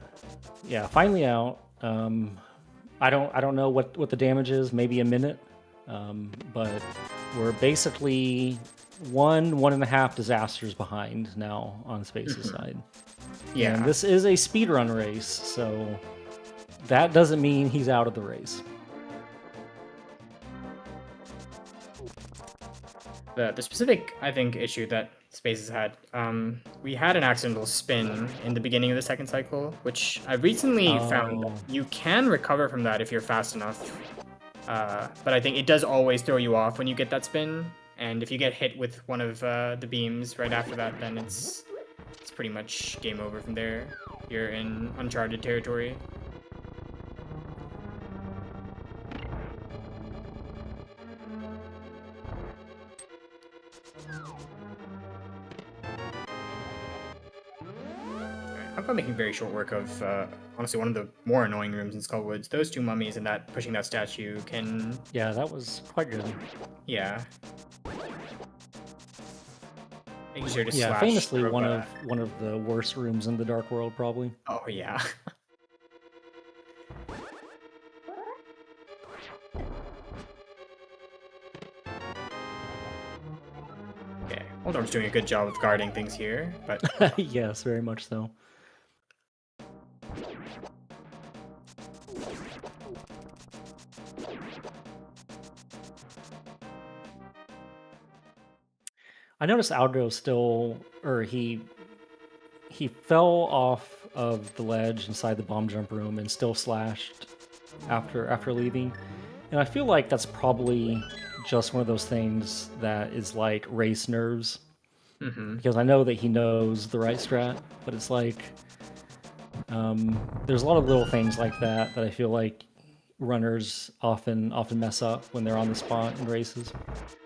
Yeah, finally out. I don't know what the damage is. Maybe a minute. But we're basically 1.5 disasters behind now on Space's side. Yeah. And this is a speedrun race, so that doesn't mean he's out of the race. The specific, I think, issue that Spaces had, we had an accidental spin in the beginning of the second cycle, which I recently found you can recover from that if you're fast enough. But I think it does always throw you off when you get that spin, and if you get hit with one of the beams right after that, then it's pretty much game over from there. You're in uncharted territory. How about making very short work of, honestly, one of the more annoying rooms in Skullwoods. Those 2 mummies and that pushing that statue can... Yeah, that was quite good. Yeah. Making sure to yeah, slash famously through, one of the worst rooms in the Dark World, probably. Oh, yeah. Okay, Waldorf's doing a good job of guarding things here, but... Yes, very much so. I noticed Algo still, or he fell off of the ledge inside the bomb jump room and still slashed after leaving. And I feel like that's probably just one of those things that is like race nerves. Because I know that he knows the right strat, but it's like there's a lot of little things like that I feel like runners often mess up when they're on the spot in races.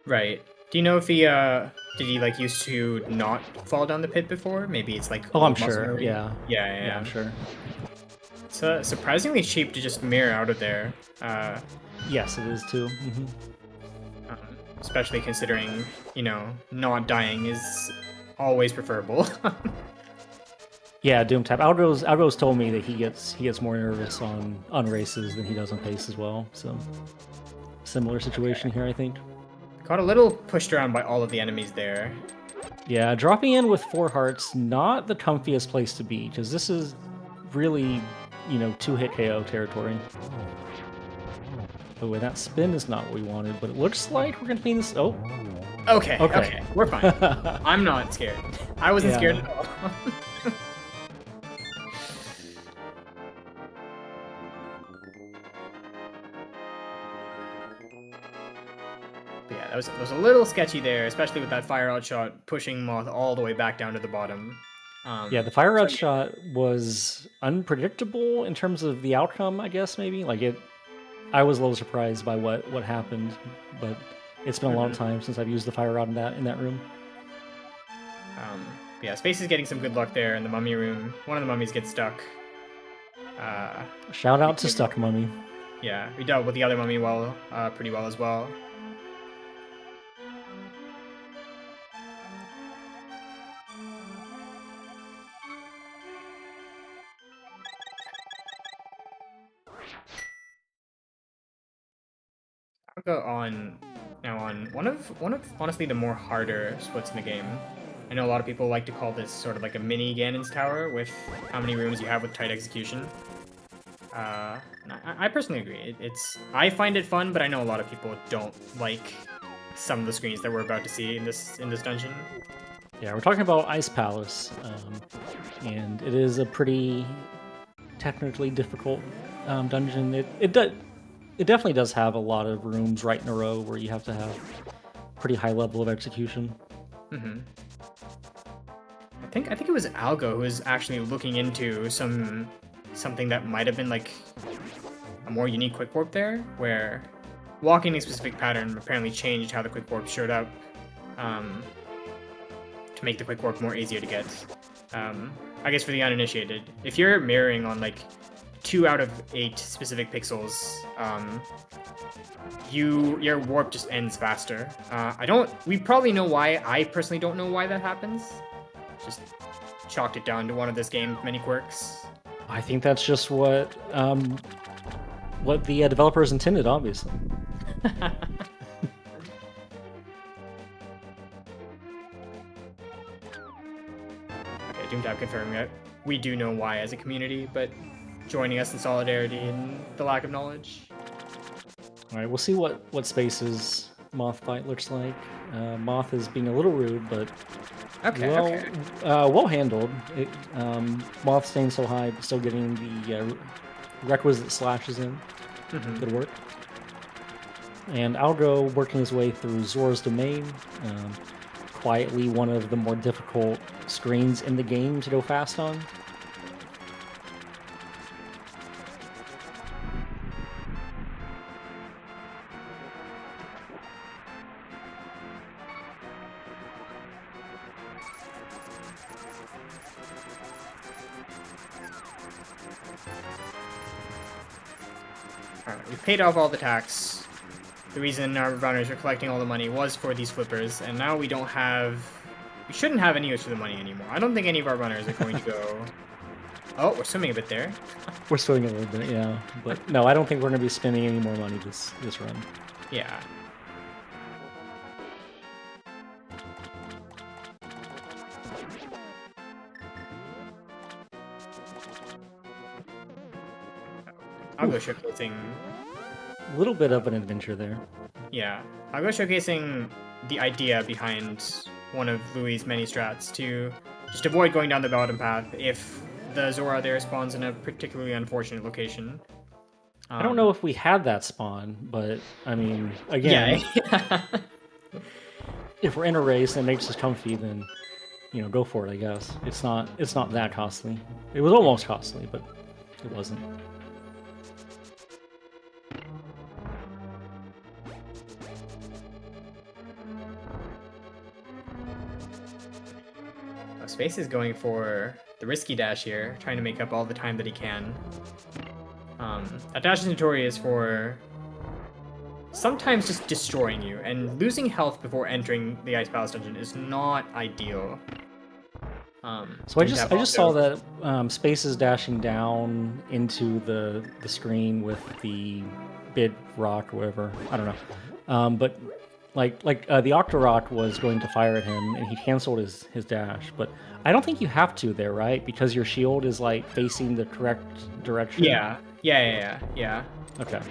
Right. Do you know if he did he like used to not fall down the pit before? Maybe it's like I'm sure. Yeah, I'm sure. It's surprisingly cheap to just mirror out of there. Yes, it is too. Especially considering, you know, not dying is always preferable. Yeah, Doom Tap. Algo's told me that he gets more nervous on races than he does on pace as well. So similar situation here, I think. Got a little pushed around by all of the enemies there. Yeah, dropping in with 4 hearts, not the comfiest place to be, because this is really, 2-hit KO territory. Oh, and that spin is not what we wanted, but it looks like we're going to clean this... Oh. Okay, we're fine. I'm not scared. I wasn't scared at all. Yeah, that was a little sketchy there, especially with that fire out shot pushing Moth all the way back down to the bottom. Yeah, the fire out shot was unpredictable in terms of the outcome, I guess, maybe. I was a little surprised by what happened, but it's been a long time since I've used the fire rod in that room. Yeah, Space is getting some good luck there in the mummy room. One of the mummies gets stuck. Shout out to Stuck Mummy. Yeah, we dealt with the other mummy pretty well as well. I'll go on one of honestly the more harder splits in the game. I know a lot of people like to call this sort of like a mini Ganon's Tower with how many rooms you have with tight execution. I personally agree. I find it fun, but I know a lot of people don't like some of the screens that we're about to see in this dungeon. Yeah, we're talking about Ice Palace, and it is a pretty technically difficult dungeon. It definitely does have a lot of rooms right in a row where you have to have pretty high level of execution. Mm-hmm. I think it was Algo who was actually looking into something that might have been like a more unique quick warp there, where walking a specific pattern apparently changed how the quick warp showed up to make the quick warp more easier to get. I guess for the uninitiated, if you're mirroring on like 2 out of 8 specific pixels, your warp just ends faster. We probably know why. I personally don't know why that happens. Just chalked it down to one of this game's many quirks. I think that's just what the developers intended, obviously. Okay, Doomtab confirming that we do know why as a community, but joining us in solidarity in the lack of knowledge. All right, we'll see what Space's Moth fight looks like. Moth is being a little rude, but well handled. Moth staying so high, but still getting the requisite slashes in. Mm-hmm. Good work. And Algo working his way through Zora's Domain. Quietly one of the more difficult screens in the game to go fast on. We've paid off all the tax. The reason our runners are collecting all the money was for these flippers, and now we shouldn't have any use for the money anymore. I don't think any of our runners are going to go... Oh, we're swimming a bit there. We're swimming a little bit, yeah. But no, I don't think we're going to be spending any more money this run. Yeah. I'll go showcasing... A little bit of an adventure there. Yeah. I'll go showcasing the idea behind one of Louis' many strats to just avoid going down the bottom path if the Zora there spawns in a particularly unfortunate location. I don't know if we had that spawn, but I mean, again, yeah. If we're in a race and it makes us comfy, then go for it. I guess it's not that costly. It was almost costly, but it wasn't. Space is going for the risky dash here, trying to make up all the time that he can. That dash is notorious for sometimes just destroying you, and losing health before entering the Ice Palace dungeon is not ideal. So I just saw that Space is dashing down into the screen with the big rock or whatever. I don't know. But The Octorok was going to fire at him, and he canceled his dash. But I don't think you have to there, right? Because your shield is like facing the correct direction. Yeah. Okay.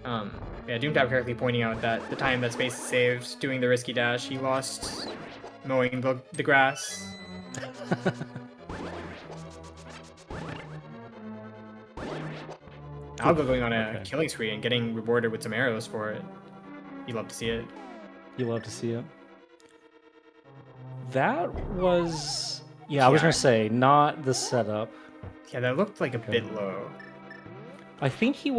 Yeah, Doomtap correctly pointing out that the time that Space saved doing the risky dash, he lost mowing the grass. Algo going on a killing spree and getting rewarded with some arrows for it. You love to see it. You love to see it. That was... Yeah, I was going to say, not the setup. Yeah, that looked like a bit low. I think he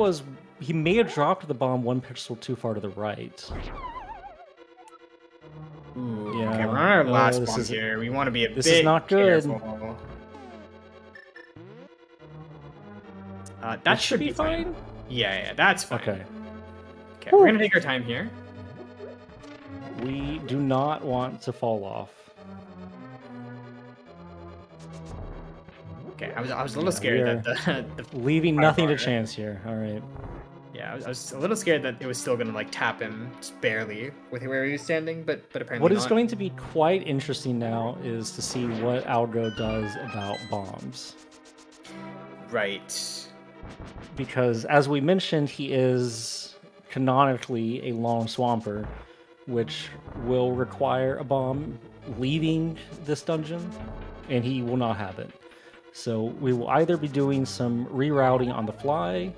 may have dropped the bomb 1 pixel too far to the right. Ooh, yeah. Okay, we're on our last bomb here. We want to be a bit This is not good. Careful. That should be fine. Yeah, that's fine. Okay, we're going to take our time here. We do not want to fall off. Okay, I was a little scared that the leaving nothing to chance here. All right. Yeah, I was a little scared that it was still gonna like tap him just barely with where he was standing, but apparently What not. is going to be quite interesting now is to see what Algo does about bombs. Right. Because as we mentioned, he is canonically a long swamper, which will require a bomb leaving this dungeon, and he will not have it. So we will either be doing some rerouting on the fly,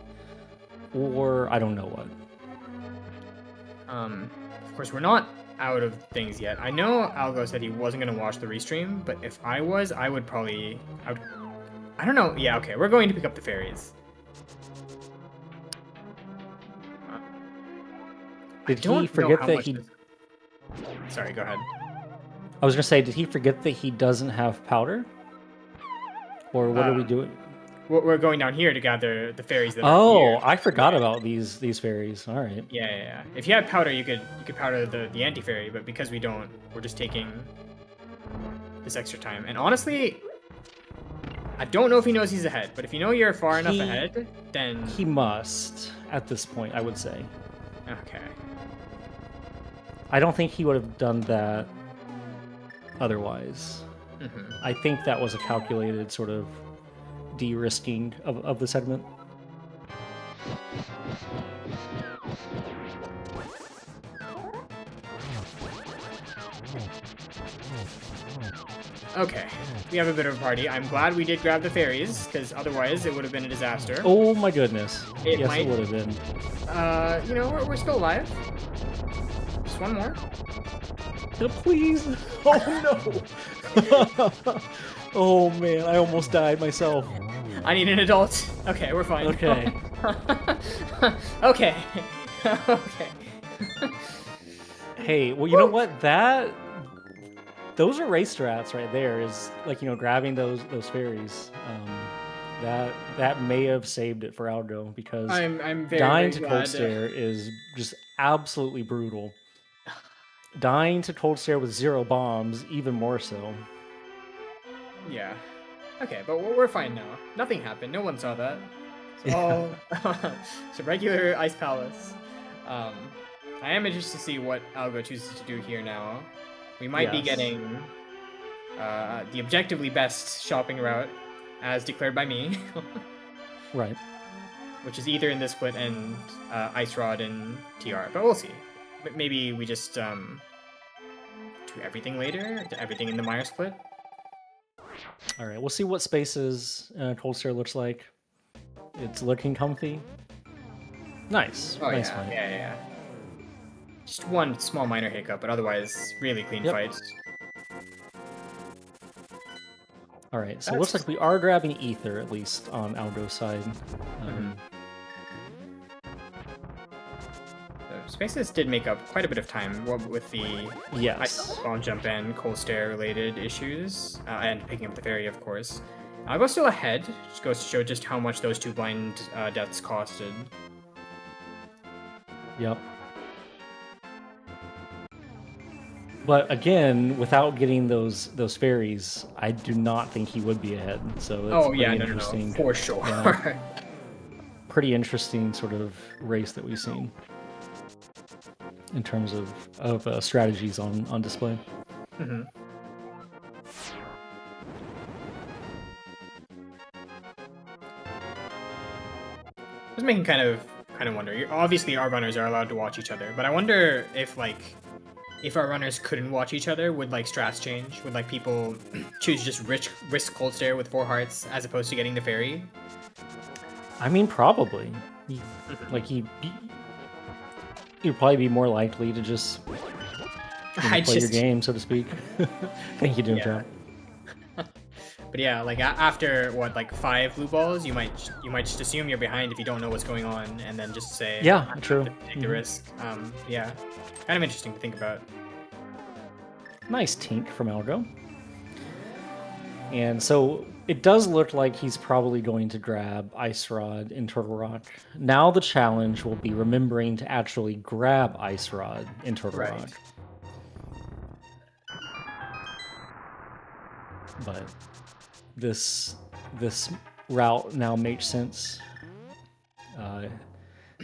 or I don't know what. Of course, we're not out of things yet. I know Algo said he wasn't going to watch the restream, but if I was, I would probably... I don't know. Yeah, okay, we're going to pick up the fairies. Did he forget that he... Sorry, go ahead. I was going to say, did he forget that he doesn't have powder? Or what are we doing? We're going down here to gather the fairies that are here. I forgot about these fairies. All right. Yeah. If you had powder, you could powder the anti-fairy, but because we don't, we're just taking this extra time. And honestly, I don't know if he knows he's ahead, but if you know you're far enough ahead, then... He must, at this point, I would say. Okay. I don't think he would have done that otherwise. I think that was a calculated sort of de-risking of the segment. Okay, we have a bit of a party. I'm glad we did grab the fairies, because otherwise it would have been a disaster. Oh my goodness. It would have been. You know, we're still alive. Just one more. Please. Oh no. Oh man, I almost died myself. I need an adult. Okay, we're fine. Okay. Okay. Okay. Hey, well, you know what? Those are race strats right there. Is like, you know, grabbing those fairies. That may have saved it for Algo, because I'm very, dying very to cold stare is just absolutely brutal. Dying to cold stare with 0 bombs, even more so. Yeah. Okay, but we're fine now. Nothing happened. No one saw that. Oh, it's a regular ice palace. I am interested to see what Algo chooses to do here now. We might be getting the objectively best shopping route, as declared by me. Right. Which is either in this split and Ice Rod and TR, but we'll see. Maybe we just do everything later, do everything in the Meyer split. All right, we'll see what Space's cold stare looks like. It's looking comfy. Nice. Oh, nice yeah, fight. yeah. Just one small minor hiccup, but otherwise really clean fight. All right, so it looks like we are grabbing ether, at least on Algo's side. Spaces did make up quite a bit of time with the ice bomb jump and cold stare related issues, and picking up the fairy, of course. Algo's still ahead, just goes to show just how much those 2 blind deaths costed. Yep. But again, without getting those fairies, I do not think he would be ahead. So it's interesting. No, for sure. Pretty interesting sort of race that we've seen. in terms of strategies on display. Mm-hmm. I was making kind of wonder. Obviously, our runners are allowed to watch each other, but I wonder if if our runners couldn't watch each other, would strats change? Would people choose just risk cold stare with 4 hearts as opposed to getting the fairy? I mean, probably. You'd probably be more likely to just play your game, so to speak. Thank you, Doomtrap. But yeah, after what 5 blue balls, you might just assume you're behind if you don't know what's going on, and then just say true. Take the risk. Yeah, kind of interesting to think about. Nice tink from Algo. And so it does look like he's probably going to grab Ice Rod in Turtle Rock. Now the challenge will be remembering to actually grab Ice Rod in Turtle Rock. But this route now makes sense.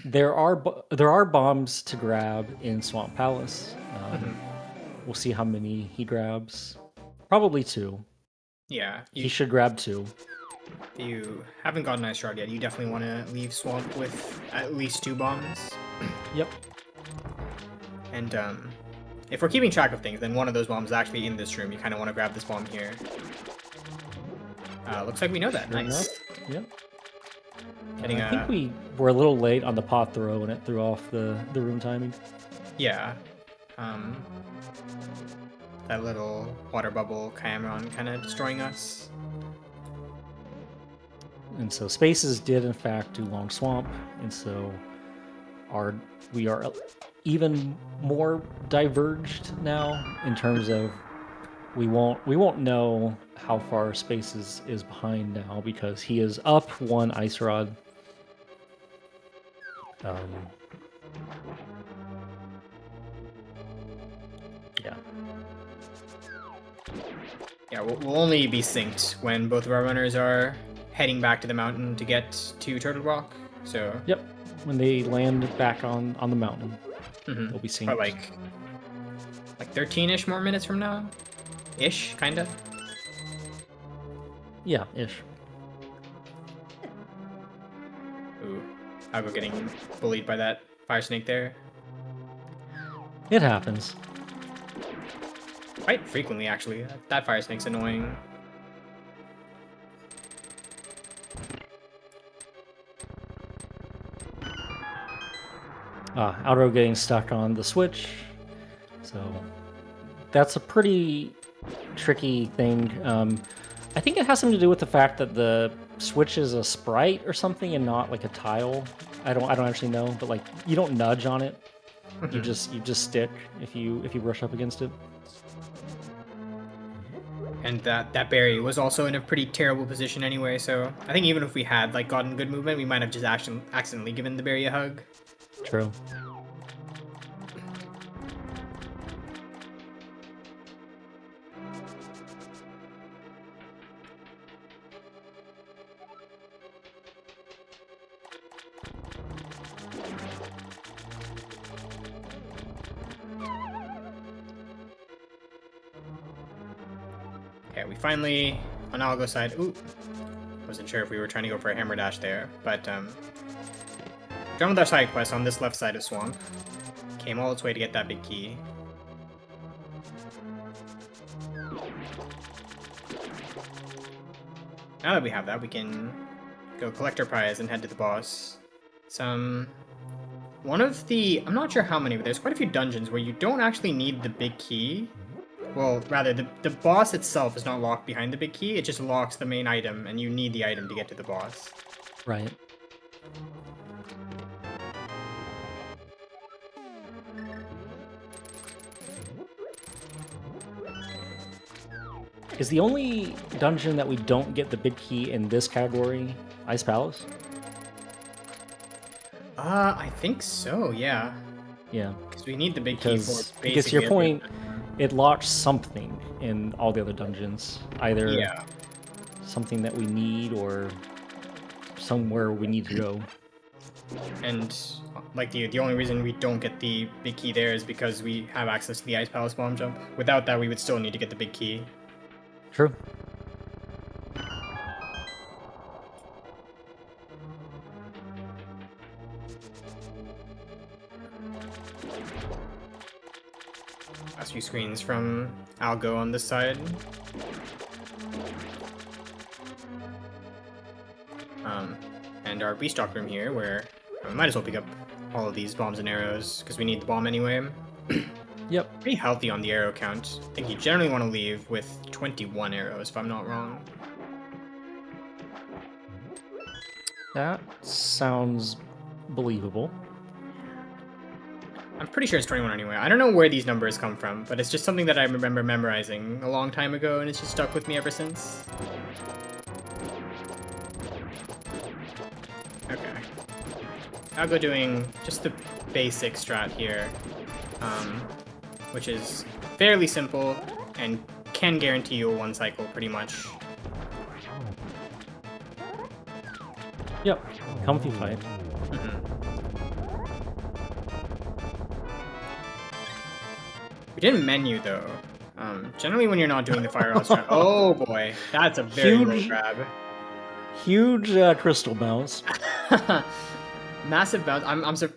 There are bombs to grab in Swamp Palace. We'll see how many he grabs. Probably 2. Yeah, he should grab 2. If you haven't gotten Ice Rod yet, you definitely want to leave Swamp with at least 2 bombs. Yep. And if we're keeping track of things, then one of those bombs is actually in this room. You kind of want to grab this bomb here. Looks like we know that. Nice. Yep. I think we were a little late on the pot throw and it threw off the room timing. Yeah. That little water bubble Cameron kind of destroying us. And so Spaces did in fact do Long Swamp, and so we are even more diverged now in terms of we won't know how far Spaces is behind now because he is up 1 Ice Rod. Yeah, we'll only be synced when both of our runners are heading back to the mountain to get to Turtle Rock. So yep, when they land back on the mountain, they'll be synced. For like 13-ish more minutes from now, kinda. Yeah, ish. Ooh, Algo getting bullied by that fire snake there. It happens. Quite frequently, actually. That fire snake's annoying. Algo getting stuck on the switch. So that's a pretty tricky thing. I think it has something to do with the fact that the switch is a sprite or something and not like a tile. I don't actually know, but you don't nudge on it. You just stick if you brush up against it. And that berry was also in a pretty terrible position anyway, so I think even if we had gotten good movement, we might have just accidentally given the berry a hug. True. Okay, we finally, on Algo's side, wasn't sure if we were trying to go for a hammer dash there, but done with our side quest on this left side of Swamp. Came all its way to get that big key. Now that we have that, we can go collect our prize and head to the boss. One of the, I'm not sure how many, but there's quite a few dungeons where you don't actually need the big key. Well, rather, the boss itself is not locked behind the big key, it just locks the main item, and you need the item to get to the boss. Right. Is the only dungeon that we don't get the big key in this category Ice Palace? I think so, yeah. Yeah. Because we need the big key for basically because to your point, it locks something in all the other dungeons. Either something that we need or somewhere we need to go. And like the only reason we don't get the big key there is because we have access to the Ice Palace bomb jump. Without that, we would still need to get the big key. True. Last few screens from Algo on this side. And our restock room here, where we might as well pick up all of these bombs and arrows, because we need the bomb anyway. Yep. Pretty healthy on the arrow count. I think you generally want to leave with 21 arrows, if I'm not wrong. That sounds believable. I'm pretty sure it's 21 anyway. I don't know where these numbers come from, but it's just something that I remember memorizing a long time ago, and it's just stuck with me ever since. Okay. I'll go doing just the basic strat here, which is fairly simple and can guarantee you a one cycle pretty much. Yep. Comfy fight. We didn't menu though. Generally when you're not doing the fire strat. Oh boy, that's a very low grab. Huge crystal bounce. Massive bounce.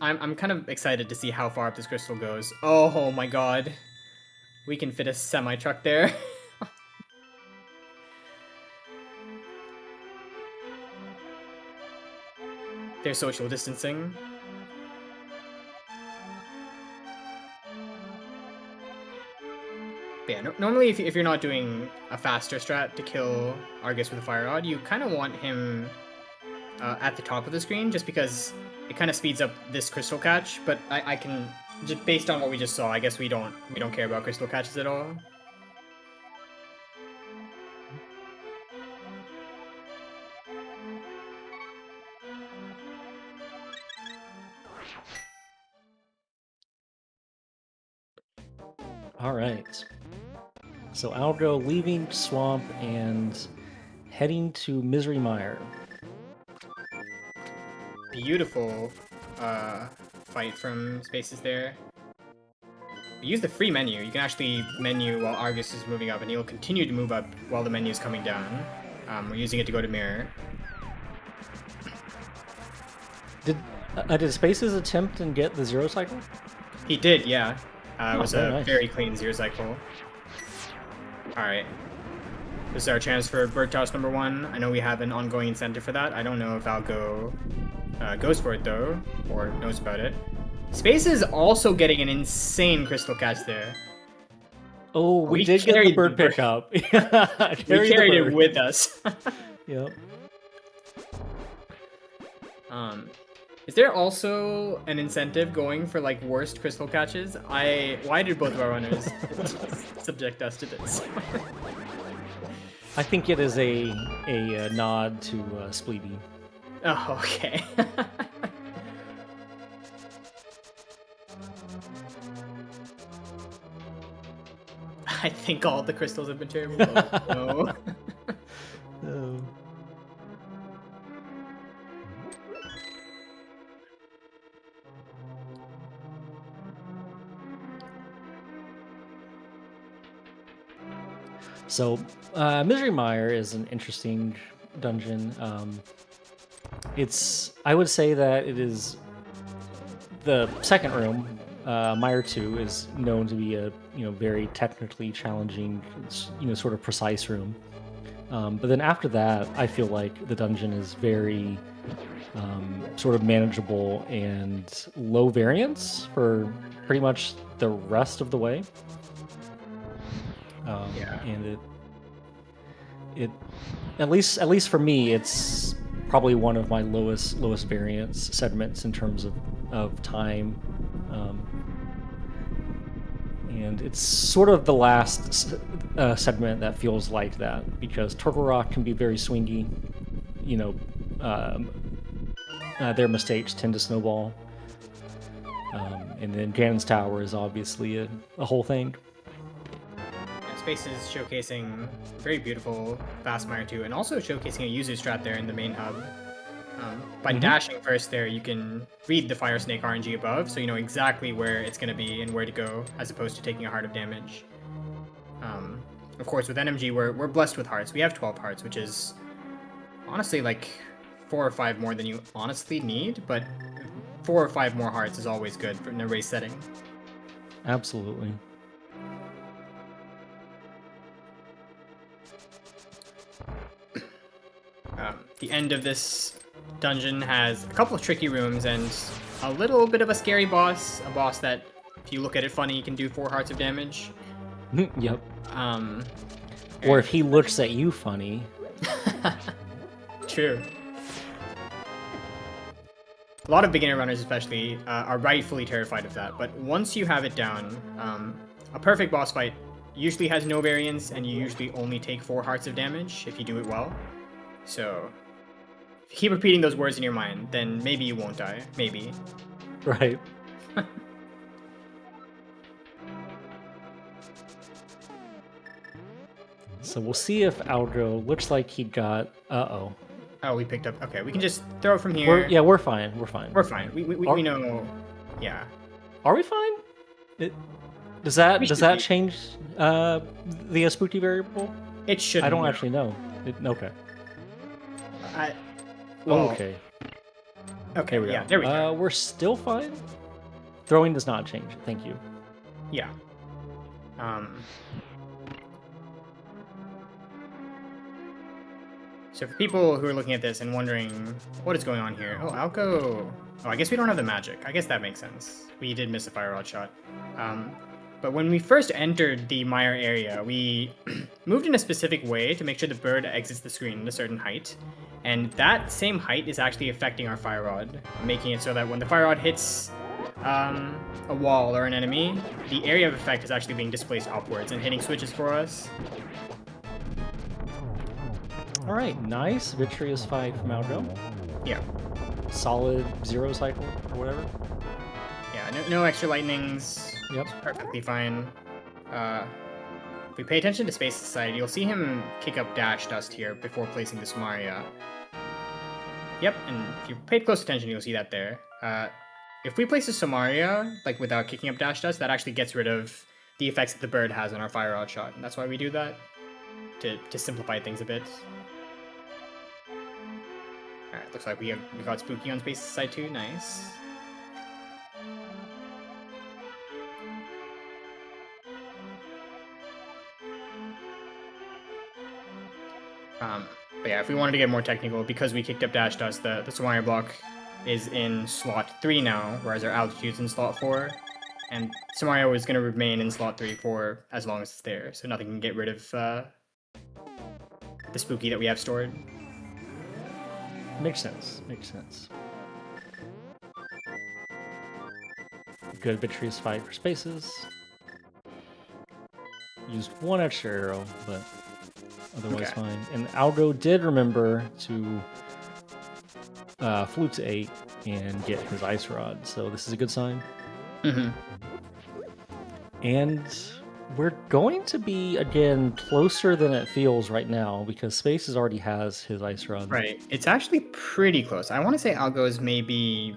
I'm kind of excited to see how far up this crystal goes. Oh my god. We can fit a semi-truck there. They're social distancing. But yeah, normally if you're not doing a faster strat to kill Argus with a fire rod, you kind of want him at the top of the screen, just because it kind of speeds up this crystal catch. But I can, just based on what we just saw, I guess we don't care about crystal catches at all. All right. So Algo leaving Swamp and heading to Misery Mire. Beautiful fight from Spaces there. We use the free menu. You can actually menu while Argus is moving up, and he'll continue to move up while the menu is coming down. We're using it to go to mirror. Did Spaces attempt and get the zero cycle? He did, yeah. It was a nice. very clean zero cycle. Alright. This is our chance for Bird Toss number 1. I know we have an ongoing incentive for that. I don't know if Algo goes for it though, or knows about it. Space is also getting an insane crystal catch there. Oh, we did get the bird pickup. We carried it with us. Yep. Is there also an incentive going for like worst crystal catches? Why did both of our runners subject us to this? I think it is a nod to Spleeby. Oh, okay. I think all the crystals have been terrible. No. Oh. So, Misery Mire is an interesting dungeon. I would say that it is the second room. Mire 2 is known to be a very technically challenging, sort of precise room. But then after that, I feel like the dungeon is very sort of manageable and low variance for pretty much the rest of the way. Yeah. And it at least for me, it's probably one of my lowest variance segments in terms of time. And it's sort of the last segment that feels like that, because Turtle Rock can be very swingy. Their mistakes tend to snowball. And then Ganon's Tower is obviously a whole thing. Space is showcasing very beautiful fast Mire 2, and also showcasing a user strat there in the main hub. By dashing first there, you can read the Fire Snake RNG above, so you know exactly where it's going to be and where to go, as opposed to taking a heart of damage. Of course, with NMG, we're blessed with hearts. We have 12 hearts, which is honestly like 4 or 5 more than you honestly need, but 4 or 5 more hearts is always good in a race setting. Absolutely. The end of this dungeon has a couple of tricky rooms and a little bit of a scary boss. A boss that, if you look at it funny, can do 4 hearts of damage. Yep. Or if he looks at you funny. True. A lot of beginner runners especially are rightfully terrified of that, but once you have it down, a perfect boss fight usually has no variance, and you usually only take 4 hearts of damage if you do it well. So, if you keep repeating those words in your mind, then maybe you won't die. Maybe. Right. So we'll see if Algo looks like he got... Uh-oh. Oh, we picked up... Okay, we can just throw it from here. We're fine. We're fine. We're fine. We know... Yeah. Are we fine? Does that change the spooky variable? It should. I don't actually know. Okay. Okay. Okay, There we yeah, go. there we go. We're still fine? Throwing does not change. Thank you. Yeah. So for people who are looking at this and wondering what is going on here, oh, Algo. Oh, I guess we don't have the magic. I guess that makes sense. We did miss a fire rod shot. But when we first entered the mire area, we moved in a specific way to make sure the bird exits the screen at a certain height. And that same height is actually affecting our fire rod, making it so that when the fire rod hits a wall or an enemy, the area of effect is actually being displaced upwards and hitting switches for us. All right, nice. Victorious fight from Algo. Yeah. Solid 0 cycle or whatever. Yeah, no extra lightnings. Yep. Perfectly fine. If we pay attention to Space Society, you'll see him kick up Dash Dust here before placing the Samaria. Yep, and if you paid close attention, you'll see that there. If we place a Samaria, like without kicking up Dash Dust, that actually gets rid of the effects that the bird has on our fire rod shot, and that's why we do that, to simplify things a bit. Alright, looks like we got Spooky on Space Society too, nice. But yeah, if we wanted to get more technical, because we kicked up Dash Dust, the Samaria block is in slot 3 now, whereas our altitude's in slot 4. And Samaria is going to remain in slot 3 for as long as it's there, so nothing can get rid of the Spooky that we have stored. Makes sense. Makes sense. Good Victorious fight for spaces. Used 1 extra arrow, but otherwise fine. And Algo did remember to flute to 8 and get his ice rod, so this is a good sign. Mm-hmm. And we're going to be, again, closer than it feels right now, because Spaces already has his ice rod. Right. It's actually pretty close. I want to say Algo is maybe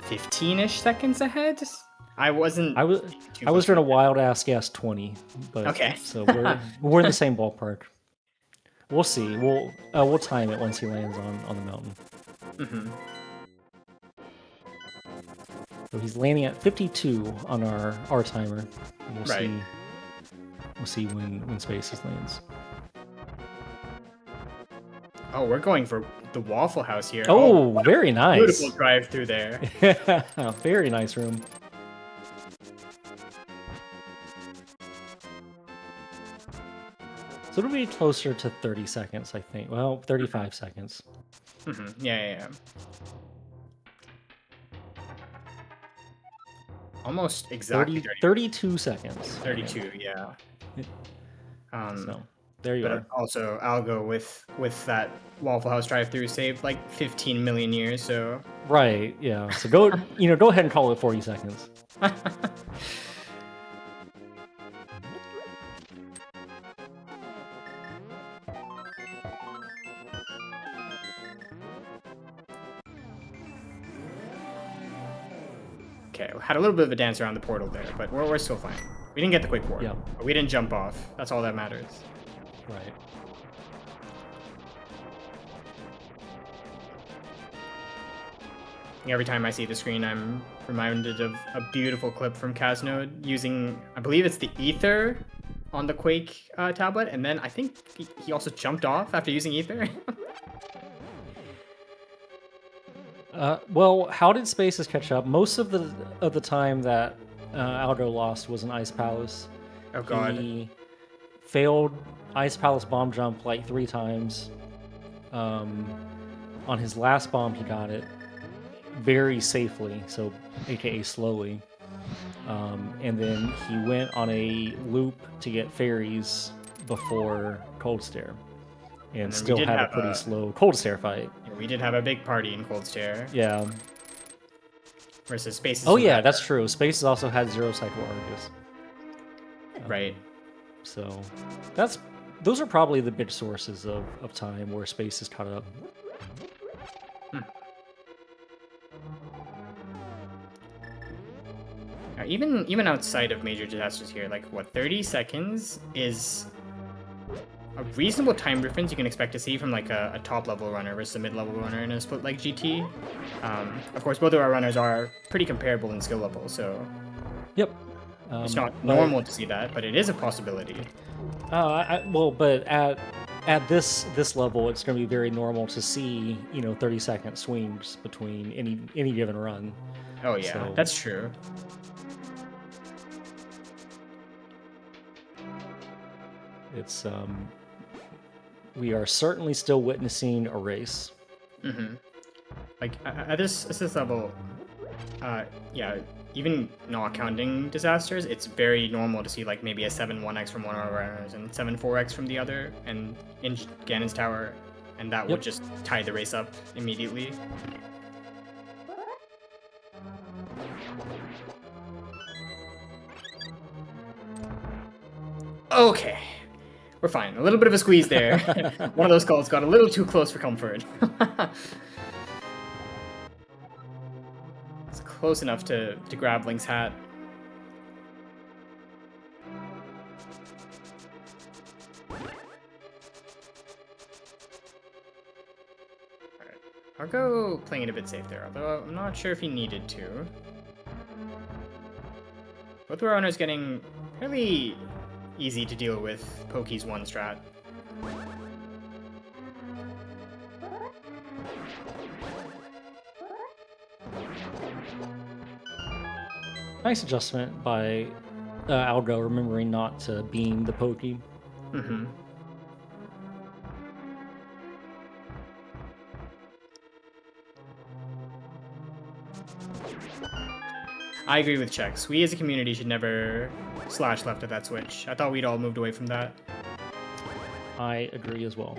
15-ish seconds ahead. I was doing a wild ass guess 20, but okay. So we're in the same ballpark. We'll see. We'll time it once he lands on the mountain. Mm-hmm. So he's landing at 52 on our timer. We'll see when Spaces lands. Oh, we're going for the Waffle House here. Oh, very nice. Beautiful drive through there. Very nice room. So it'll be closer to 30 seconds, I think. Well, 35 seconds. Mm-hmm. Yeah. Almost exactly 32 seconds. 32, yeah. So there you are. Also, Algo with that Waffle House drive-through saved like 15 million years. So right, yeah. So go ahead and call it 40 seconds. Okay, we had a little bit of a dance around the portal there, but we're still fine. We didn't get the quick warp, Yeah. but we didn't jump off. That's all that matters. Right. Every time I see the screen, I'm reminded of a beautiful clip from Casnode using, I believe it's the Ether on the Quake tablet, and then I think he also jumped off after using Ether. Well, how did Spaces catch up? Most of the time that Algo lost was an Ice Palace. Oh god. He failed Ice Palace bomb jump like 3 times. On his last bomb, he got it very safely, so aka slowly. And then he went on a loop to get fairies before Cold Stare, and still had a pretty slow Cold Stare fight. Yeah, we did have a big party in Cold Stare. Yeah. Versus Spaces. Oh yeah, that's true. Spaces also had 0 cycle Argus. Right. So those are probably the big sources of time where Spaces caught up. Even outside of major disasters here, like what 30 seconds is a reasonable time difference you can expect to see from like a top level runner versus a mid level runner in a split like GT. Of course, both of our runners are pretty comparable in skill level, so Yep. it's not normal to see that, but it is a possibility. But at this level, it's going to be very normal to see 30-second swings between any given run. Oh yeah, So- that's true. It's we are certainly still witnessing a race. Mm-hmm. Like at this level, yeah, even not counting disasters, it's very normal to see like maybe a 7-1x from one of our runners and 7-4x from the other, and in Ganon's tower, and that would just tie the race up immediately. Okay. We're fine. A little bit of a squeeze there. One of those calls got a little too close for comfort. It's close enough to grab Link's hat. Alright. Argo playing it a bit safe there, although I'm not sure if he needed to. Both of our owners getting fairly easy to deal with Pokey's one strat. Nice adjustment by Algo, remembering not to beam the Pokey. Mm-hmm. I agree with checks. We as a community should never slash left at that switch. I thought we'd all moved away from that. I agree as well.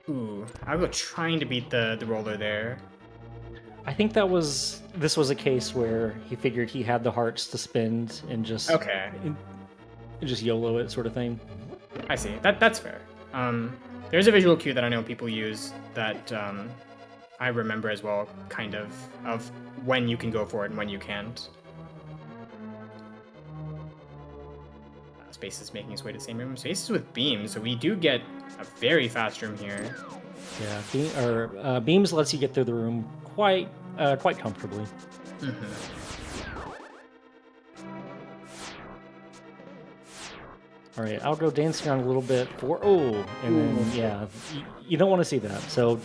Ooh, I'll go trying to beat the roller there. I think this was a case where he figured he had the hearts to spend and just just YOLO it sort of thing. I see. That's fair. There's a visual cue that I know people use that I remember as well, kind of when you can go for it and when you can't. Space is making his way to the same room. Space is with beams, so we do get a very fast room here. Yeah, beams lets you get through the room quite comfortably. Mm-hmm. All right, I'll go dancing on a little bit then you don't want to see that. So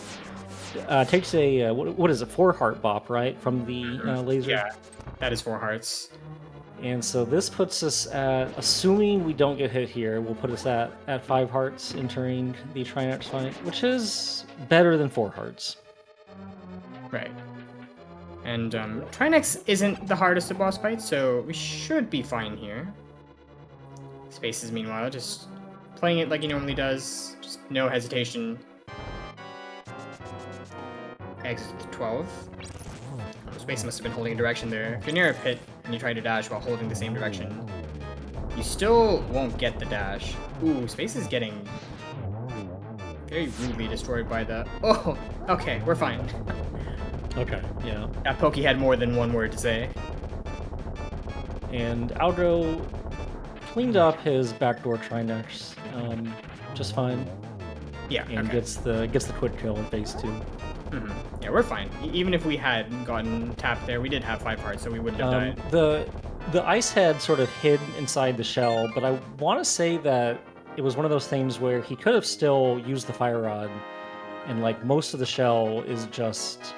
takes a what is it, 4 heart bop, right, from the laser? Yeah, that is 4 hearts. And so this puts us at, assuming we don't get hit here, will put us at 5 hearts entering the Trinex fight, which is better than 4 hearts. Right. And Trinex isn't the hardest of boss fights, so we should be fine here. Spaces, meanwhile, just playing it like he normally does, just no hesitation. Exit to 12. Space must have been holding a direction there. If you're near a pit and you try to dash while holding the same direction, you still won't get the dash. Ooh, Space is getting very rudely destroyed by the... Oh, okay, we're fine. Okay, yeah. That Pokey had more than one word to say. And Algo cleaned up his backdoor Trinex just fine. Yeah, And okay. gets the quick kill in phase 2. Yeah, we're fine. Even if we had gotten tapped there, we did have 5 hearts, so we wouldn't have died. The ice head sort of hid inside the shell, but I want to say that it was one of those things where he could have still used the fire rod, and like most of the shell is just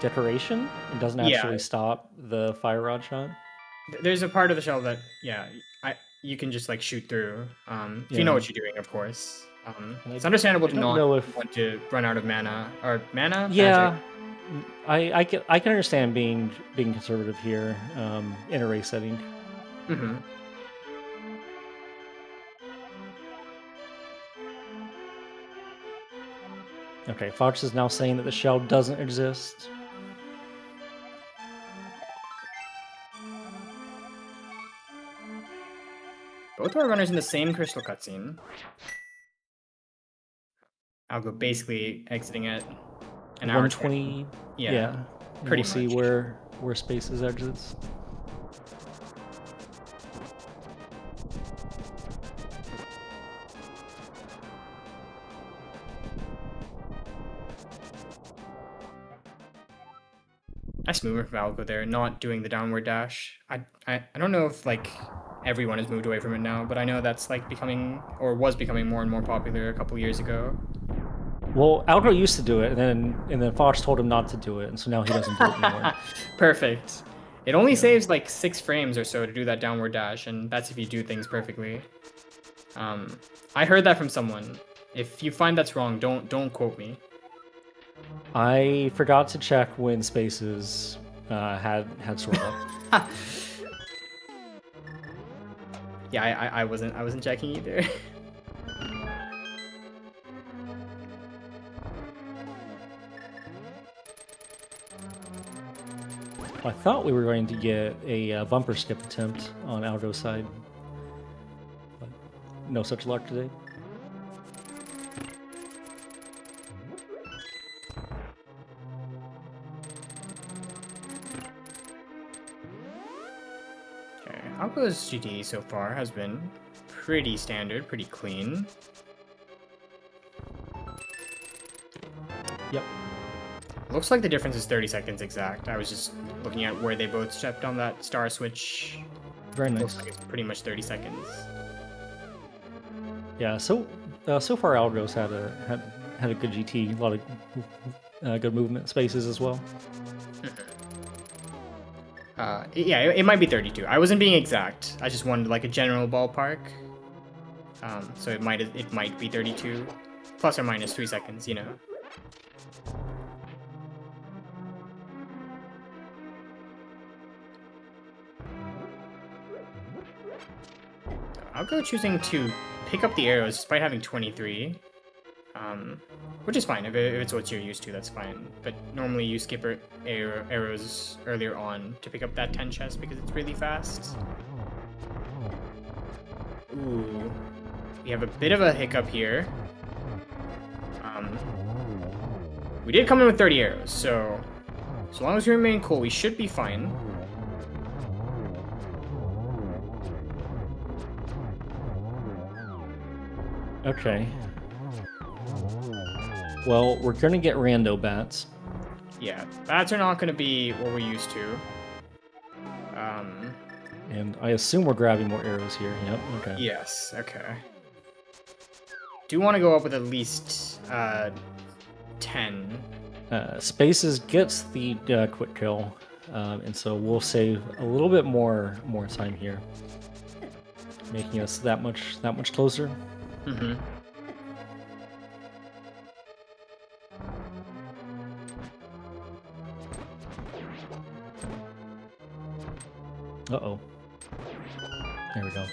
decoration and doesn't actually stop the fire rod shot. There's a part of the shell that you can just like shoot through if you know what you're doing, of course. It's understandable to not want to run out of mana or mana. Yeah, magic. I can understand being conservative here in a race setting. Okay, Fox is now saying that the shell doesn't exist. Both our runners in the same crystal cutscene. Algo basically exiting at an hour 120. Yeah. Pretty much. We'll see where Spaces exits. Nice mover from Algo there, not doing the downward dash. I don't know if like everyone has moved away from it now, but I know that's like becoming or was becoming more and more popular a couple years ago. Well, Algo used to do it, and then Fox told him not to do it, and so now he doesn't do it anymore. Perfect. It only saves like 6 frames or so to do that downward dash, and that's if you do things perfectly. I heard that from someone. If you find that's wrong, don't quote me. I forgot to check when Spaces had sort of. Yeah, I wasn't checking either. I thought we were going to get a bumper skip attempt on Algo's side, but no such luck today. Okay, Algo's GD so far has been pretty standard, pretty clean. Yep. Looks like the difference is 30 seconds exact. I was just looking at where they both stepped on that star switch. Very nice. Looks like it's pretty much 30 seconds. Yeah, so far Algo's had a good GT, a lot of good movement spaces as well. Yeah, it might be 32. I wasn't being exact. I just wanted like a general ballpark. So it might be 32, plus or minus 3 seconds, you know. Algo choosing to pick up the arrows despite having 23, which is fine. If it's what you're used to, that's fine. But normally you skip arrows earlier on to pick up that 10 chest because it's really fast. Ooh, we have a bit of a hiccup here. We did come in with 30 arrows, so as long as we remain cool, we should be fine. Okay. Well, we're gonna get rando bats. Yeah, bats are not gonna be what we're used to. And I assume we're grabbing more arrows here. Yep, okay. Yes, okay. Do want to go up with at least 10. Spaces gets the quick kill, and so we'll save a little bit more time here, making us that much closer. Mm-hmm. Uh-oh. There we go.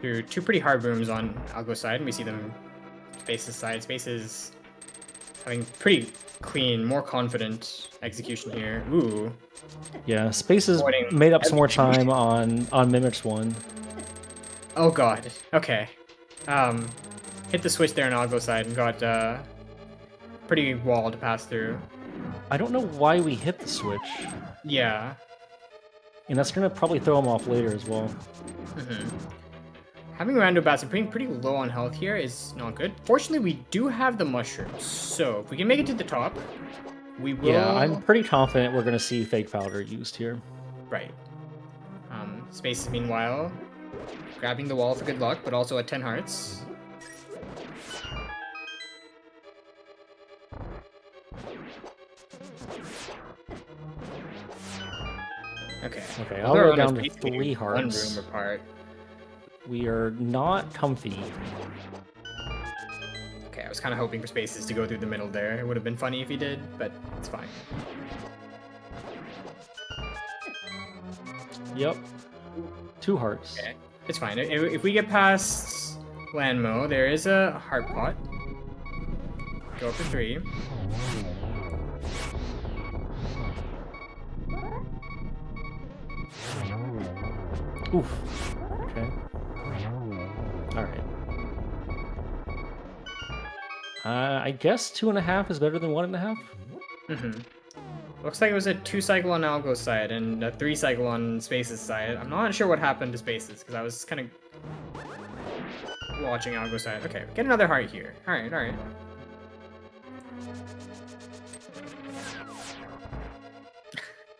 There are 2 pretty hard rooms on Algo's side, and we see them Space's side. Space's having pretty clean, more confident execution here. Ooh. Yeah, Spaces made up some more time on Mimic's one. Oh god. Okay. hit the switch there on Algo side and got pretty wall to pass through. I don't know why we hit the switch. Yeah. And that's going to probably throw him off later as well. Having rando bats and being pretty low on health here is not good. Fortunately, we do have the mushrooms, so if we can make it to the top, we will... Yeah, I'm pretty confident we're going to see fake powder used here. Right. Spaces, meanwhile, grabbing the wall for good luck, but also at 10 hearts. Okay, I'll go down to 3 hearts. 1 room apart. We are not comfy. Okay, I was kind of hoping for spaces to go through the middle there. It would have been funny if he did, but it's fine. Yep. 2 hearts. Okay, it's fine. If we get past Landmo, there is a heart pot. Go up to 3. Oof. Okay. Alright. I guess 2.5 is better than 1.5? Looks like it was a 2 cycle on Algo's side and a 3 cycle on Space's side. I'm not sure what happened to Space's because I was kind of watching Algo's side. Okay, get another heart here. Alright, alright.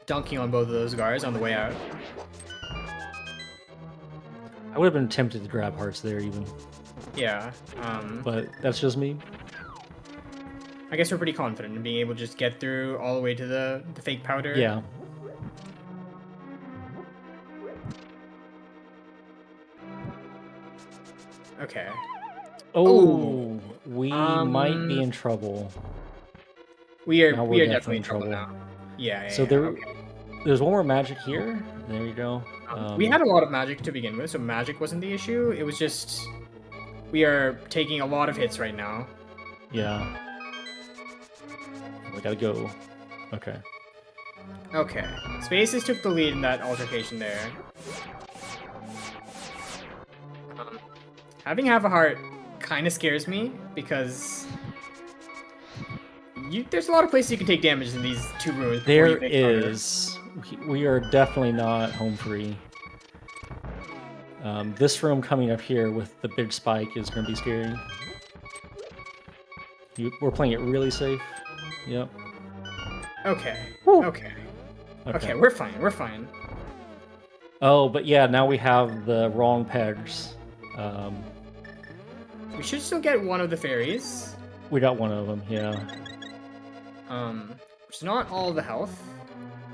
Dunking on both of those guards on the way out. I would have been tempted to grab hearts there even. Yeah, but that's just me. I guess we're pretty confident in being able to just get through all the way to the fake powder. Yeah. Okay. Oh, we might be in trouble. We are definitely in trouble now. Yeah. So there's one more magic here. There you go. We had a lot of magic to begin with, so magic wasn't the issue. It was just we are taking a lot of hits right now. Yeah. We gotta go. Okay. Okay. Spaces took the lead in that altercation there. Having half a heart kind of scares me because there's a lot of places you can take damage in these 2 rooms. There is. We are definitely not home free. This room coming up here with the big spike is going to be scary. We're playing it really safe. Yep. Okay. Woo. Okay. Okay, we're fine. We're fine. Oh, but yeah, now we have the wrong pegs. We should still get one of the fairies. We got one of them, yeah. Which is not all the health.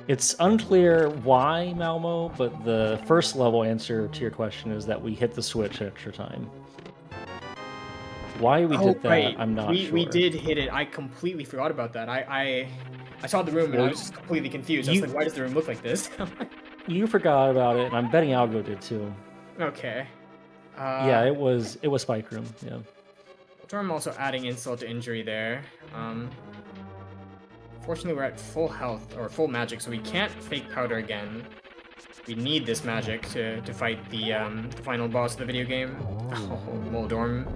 It's unclear why, Malmo, but the first level answer to your question is that we hit the switch extra time. Why we did that, right. I'm not sure. We did hit it. I completely forgot about that. I saw the room and I was just completely confused. I was like, why does the room look like this? You forgot about it, and I'm betting Algo did too. Okay. Yeah, it was Spike Room, yeah. I'm also adding insult to injury there. Fortunately, we're at full health, or full magic, so we can't fake powder again. We need this magic to fight the final boss of the video game. Oh, Moldorm.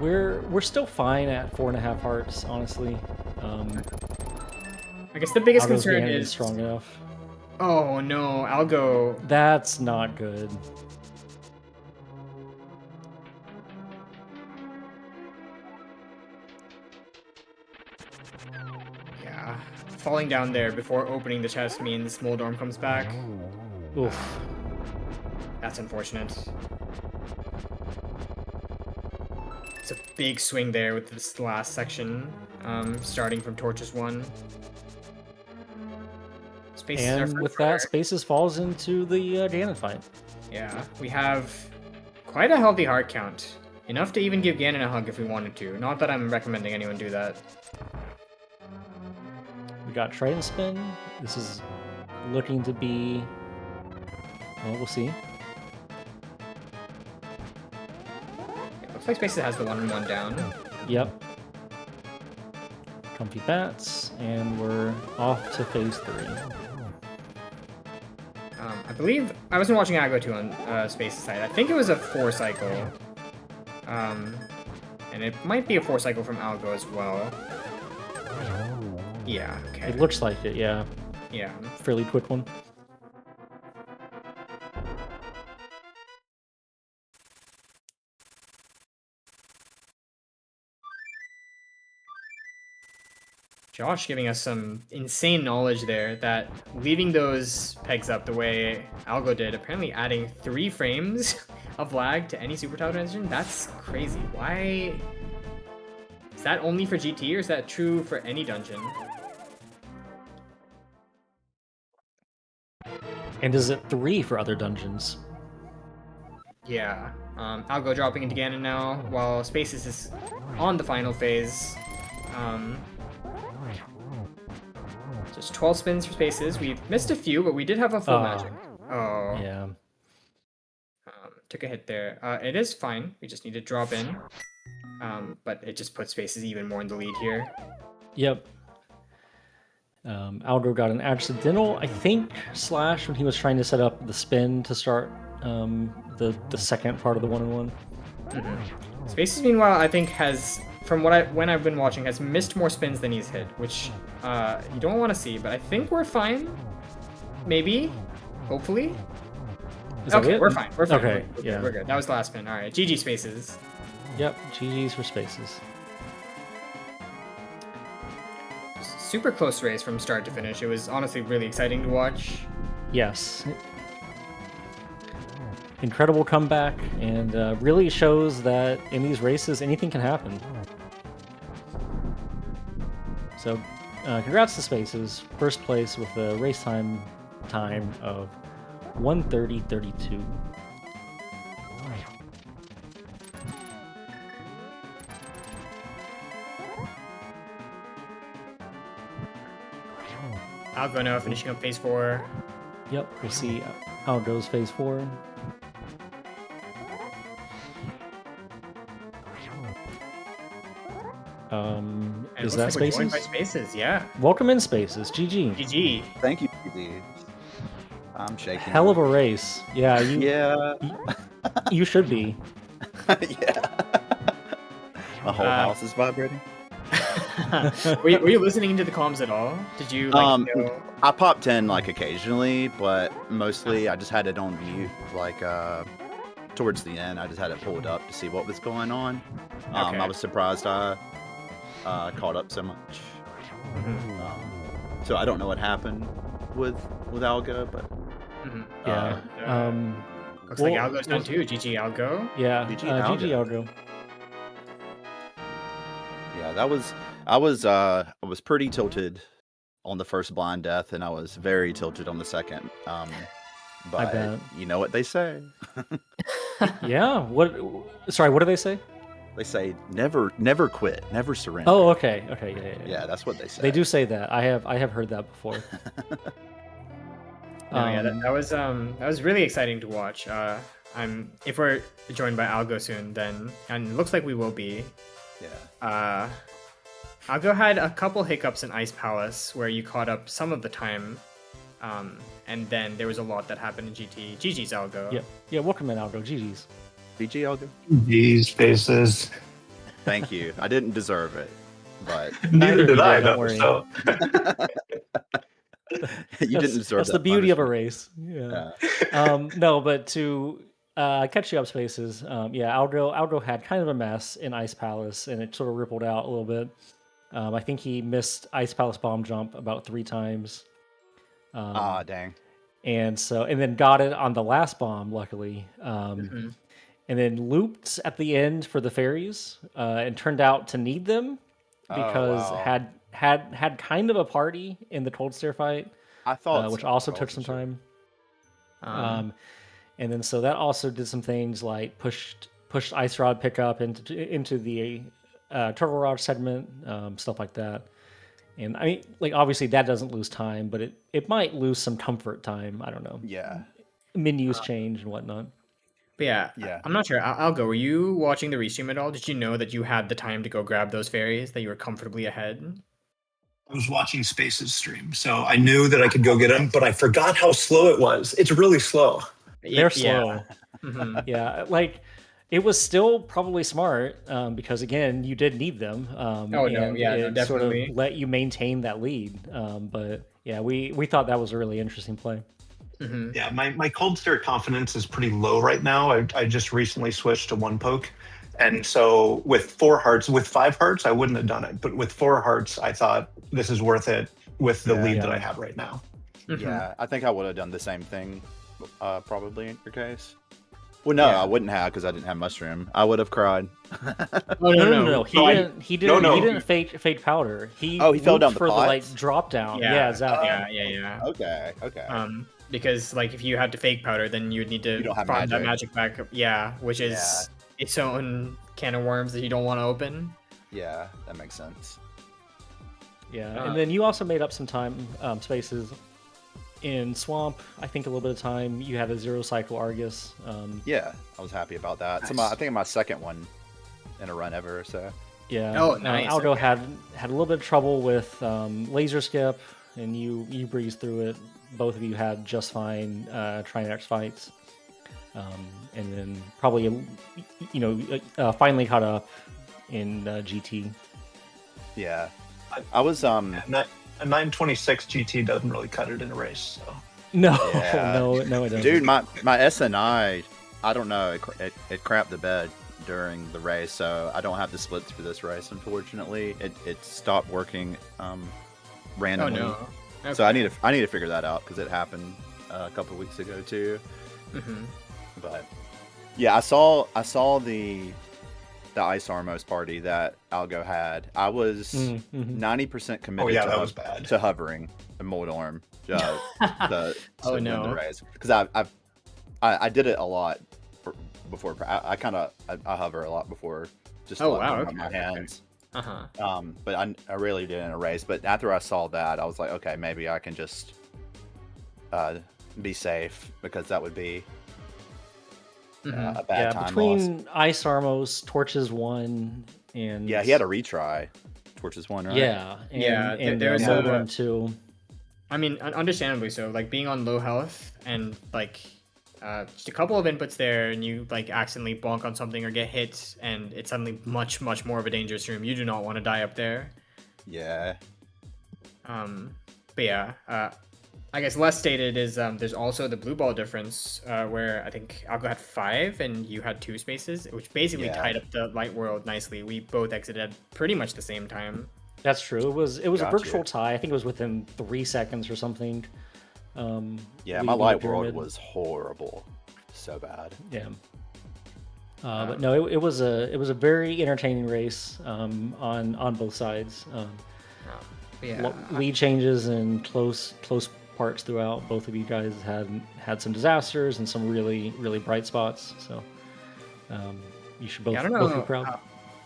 We're still fine at 4.5 hearts, honestly. I guess the biggest Algo's concern game is strong enough. Oh no, Algo. That's not good. Yeah, falling down there before opening the chest means Moldorm comes back. Oof. That's unfortunate. It's a big swing there with this last section, starting from Torches 1. Spaces and with that, Spaces falls into the Ganon fight. Yeah, we have quite a healthy heart count. Enough to even give Ganon a hug if we wanted to. Not that I'm recommending anyone do that. We got Trident Spin. This is looking to be... Well, we'll see. Looks like Spaces has the 1-1 down. Yep. Comfy bats, and we're off to phase 3. I believe I wasn't watching Algo 2 on Space's side. I think it was a 4 cycle. And it might be a 4-cycle from Algo as well. Yeah, okay. It looks like it, yeah. Yeah. Fairly quick one. Josh giving us some insane knowledge there that leaving those pegs up the way Algo did, apparently adding 3 frames of lag to any super tile transition, that's crazy. Why? Is that only for GT or is that true for any dungeon? And is it 3 for other dungeons? Yeah. Algo dropping into Ganon now while Spaces is on the final phase. Just 12 spins for Spaces. We've missed a few, but we did have a full magic. Oh. Yeah. Took a hit there. It is fine. We just need to drop in. But it just puts Spaces even more in the lead here. Yep. Algo got an accidental, I think, slash when he was trying to set up the spin to start the second part of the 1-on-1. Mm-hmm. Spaces, meanwhile, I think has, from when I've been watching, has missed more spins than he's hit, which you don't want to see. But I think we're fine. Maybe, hopefully. Okay, we're fine. We're fine. Okay, we're good. That was the last spin. All right, GG Spaces. Yep, GG's for Spaces. Super close race from start to finish. It was honestly really exciting to watch. Yes. Incredible comeback, and really shows that in these races, anything can happen. So, congrats to Spaces. First place with a race time of 1:30.32. Algo now finishing up phase 4. Yep, we'll see how it goes phase 4. Is that like Spaces? By Spaces, yeah. Welcome in, Spaces. GG. GG. Thank you, PD. I'm shaking. Hell of a race. Yeah. You should be. Yeah. My whole house is vibrating. were you listening to the comms at all? Did you like know? I popped in like occasionally, but mostly I just had it on mute. Like towards the end, I just had it pulled up to see what was going on. Okay. I was surprised I caught up so much. Mm-hmm. So I don't know what happened with Algo, but Yeah. Looks like Algo's done too. GG Algo. Yeah. GG GG Algo. Yeah, I was pretty tilted on the first blind death, and I was very tilted on the second. But you know what they say. Yeah. Sorry, what do they say? They say never quit, never surrender. Oh, okay. Okay, yeah. Yeah, that's what they say. They do say that. I have heard that before. That was really exciting to watch. If we're joined by Algo soon, then, and it looks like we will be. Yeah. Algo had a couple hiccups in Ice Palace where you caught up some of the time, and then there was a lot that happened in GT. GG's Algo. Yeah. Yeah. Welcome in, Algo. GG's. GG Algo. These faces. Thank you. I didn't deserve it, but Neither did I. Don't worry. So. You didn't deserve that's that the beauty of a punishment. race. Yeah. No, but to catch you up, Spaces. Algo had kind of a mess in Ice Palace, and it sort of rippled out a little bit. I think he missed Ice Palace bomb jump about 3 times. Dang. And then got it on the last bomb, luckily. And then looped at the end for the fairies, and turned out to need them because had kind of a party in the Cold Stare fight. I thought, which also took some time. And then so that also did some things like pushed Ice Rod pickup into the Turtle Rod segment, stuff like that. And I mean, like obviously that doesn't lose time, but it might lose some comfort time. I don't know. Yeah. Menus change and whatnot. But yeah, I'm not sure. Algo, were you watching the restream at all? Did you know that you had the time to go grab those fairies, that you were comfortably ahead? I was watching Spaces stream, so I knew that I could go get them, but I forgot how slow it was. It's really slow. They're slow. Mm-hmm. Yeah, like It was still probably smart because, again, you did need them. It definitely sort of let you maintain that lead. But yeah, we thought that was a really interesting play. Mm-hmm. Yeah, my cold start confidence is pretty low right now. I just recently switched to one poke. And so with 4 hearts, with 5 hearts, I wouldn't have done it. But with 4 hearts, I thought this is worth it with the lead that I have right now. Mm-hmm. Yeah, I think I would have done the same thing, probably in your case. Well, no, I wouldn't have because I didn't have mushroom. I would have cried. No. He didn't fake powder. He fell down the for pots? the drop down. Yeah. Yeah, exactly. Yeah. Okay. Because like if you had to fake powder, then you'd need to farm that magic back up. Yeah, which is its own can of worms that you don't want to open. Yeah, that makes sense. Yeah, and then you also made up some time spaces in Swamp. I think a little bit of time. You had a 0 cycle Argus. Yeah, I was happy about that. Nice. So I think my second one in a run ever. So yeah. Oh, nice. Algo had a little bit of trouble with laser skip, and you breezed through it. Both of you had just fine Trinex fights, and then probably finally caught up in GT. Yeah, I was a 926 GT doesn't really cut it in a race. So no, it doesn't. Dude, my SNI, I don't know, it crapped the bed during the race, so I don't have the splits for this race. Unfortunately, it stopped working randomly. Oh no. Okay. So I need to figure that out because it happened a couple of weeks ago too. Mm-hmm. But yeah, I saw the Ice Armos party that Algo had. I was 90% committed that was bad. to hovering a mold arm. Win the race because I did it a lot before. I hover a lot before just my hands. But I really did in a race. But after I saw that, I was like, okay, maybe I can just be safe because that would be a bad time between loss. Ice Armos, Torches 1, and he had a retry. Torches 1, right? Yeah, and there was another one too. I mean, understandably so. Like being on low health and like just a couple of inputs there, and you like accidentally bonk on something or get hit, and it's suddenly much more of a dangerous room. You do not want to die up there. Yeah. But yeah, I guess less stated is there's also the blue ball difference where I think Algo had 5 and you had 2 spaces, which basically tied up the light world nicely. We both exited at pretty much the same time. That's true. It was a virtual tie. I think it was within 3 seconds or something. My light world was horrible, so bad. Yeah. But no, it was a very entertaining race on both sides. Lead changes and close parts throughout. Both of you guys had some disasters and some really bright spots. So you should both be proud.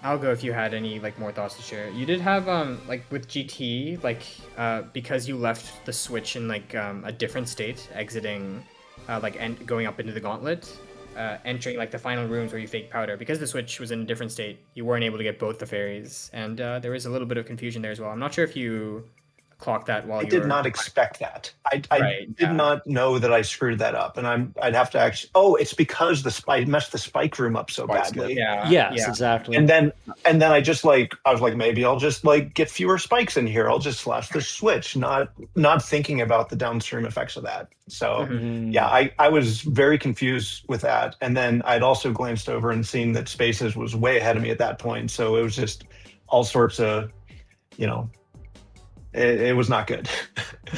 Algo, if you had any like more thoughts to share. You did have like with GT, like because you left the Switch in like a different state, exiting and going up into the gauntlet, entering like the final rooms where you fake powder. Because the Switch was in a different state, you weren't able to get both the fairies, and there was a little bit of confusion there as well. I'm not sure if you clocked that while I did not expect that. I did not know that I screwed that up, and I'd have to actually. Oh, it's because messed the spike room up so badly. Yes, exactly. And then I just I was like, maybe I'll just get fewer spikes in here. I'll just slash the switch, not thinking about the downstream effects of that. So I was very confused with that. And then I'd also glanced over and seen that Spaces was way ahead of me at that point. So it was just all sorts of, It was not good.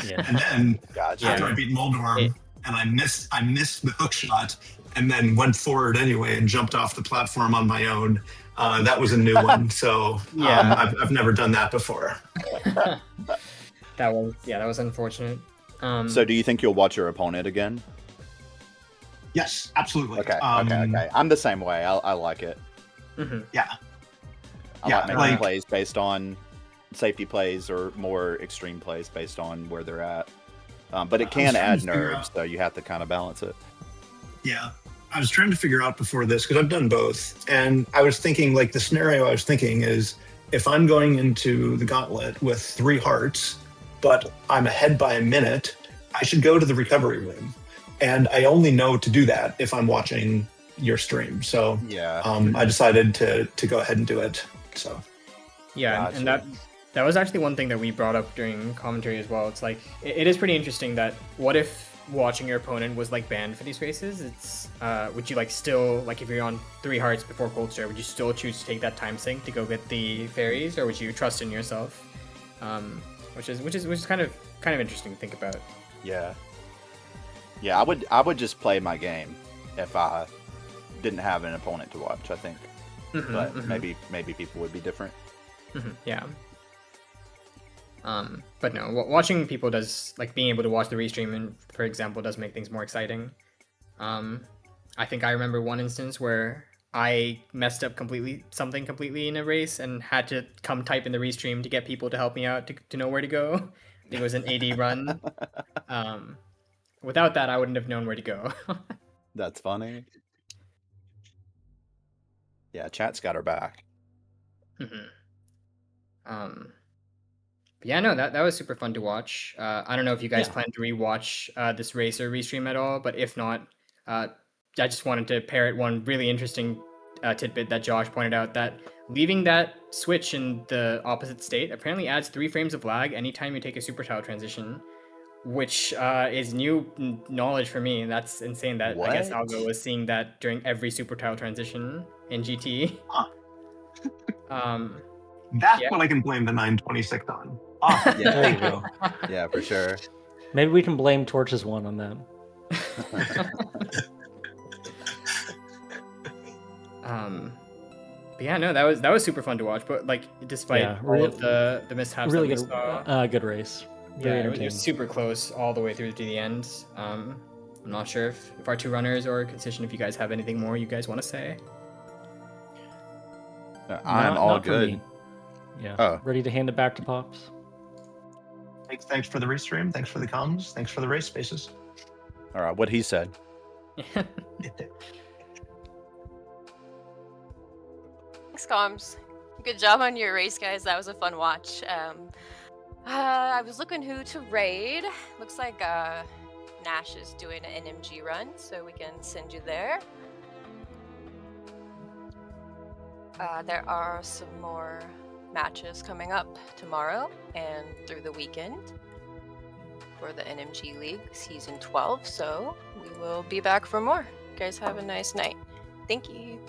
Yeah. And after I beat Moldorm, and I missed the hook shot, and then went forward anyway and jumped off the platform on my own. That was a new one. So I've never done that before. That was unfortunate. So do you think you'll watch your opponent again? Yes, absolutely. Okay. I'm the same way. I like it. Mm-hmm. Yeah. I like making plays based on safety plays or more extreme plays based on where they're at. But it can add nerves, so you have to kind of balance it. Yeah. I was trying to figure out before this, because I've done both, and I was thinking, the scenario I was thinking is, if I'm going into the gauntlet with 3 hearts, but I'm ahead by a minute, I should go to the recovery room. And I only know to do that if I'm watching your stream. So yeah, I decided to go ahead and do it. So yeah, Gotcha. and that was actually one thing that we brought up during commentary as well. It's like it is pretty interesting that what if watching your opponent was like banned for these races? It's would you like still, like, if you're on 3 hearts before Cold Start, would you still choose to take that time sink to go get the fairies, or would you trust in yourself? Which is kind of interesting to think about. Yeah, I would just play my game if I didn't have an opponent to watch, I think. But maybe people would be different. Yeah. But no, watching people does, like, being able to watch the restream, and for example, does make things more exciting. I think I remember one instance where I messed up something completely in a race and had to come type in the restream to get people to help me out to know where to go. I think it was an AD run. Without that, I wouldn't have known where to go. That's funny. Yeah, chat's got her back. But yeah, no, that was super fun to watch. I don't know if you guys plan to rewatch this race or restream at all, but if not, I just wanted to parrot one really interesting tidbit that Josh pointed out, that leaving that switch in the opposite state apparently adds 3 frames of lag anytime you take a super tile transition, which is new knowledge for me. That's insane that What? I guess Algo was seeing that during every super tile transition in GT. That's what I can blame the 926 on. Awesome. Yeah, There you go. Yeah, for sure. Maybe we can blame Torches 1 on that. But yeah, no, that was super fun to watch. But like, despite all of the mishaps really that we good, saw, good race. Yeah, it was super close all the way through to the end. I'm not sure if our 2 runners or Concision, if you guys have anything more you guys want to say. I'm all good. Yeah. Ready to hand it back to Pops? Thanks for the restream. Thanks for the comms. Thanks for the race spaces. All right, what he said. Thanks, comms. Good job on your race, guys. That was a fun watch. I was looking who to raid. Looks like Nash is doing an NMG run, so we can send you there. There are some more matches coming up tomorrow and through the weekend for the NMG League Season 12, so we will be back for more. You guys have a nice night. Thank you.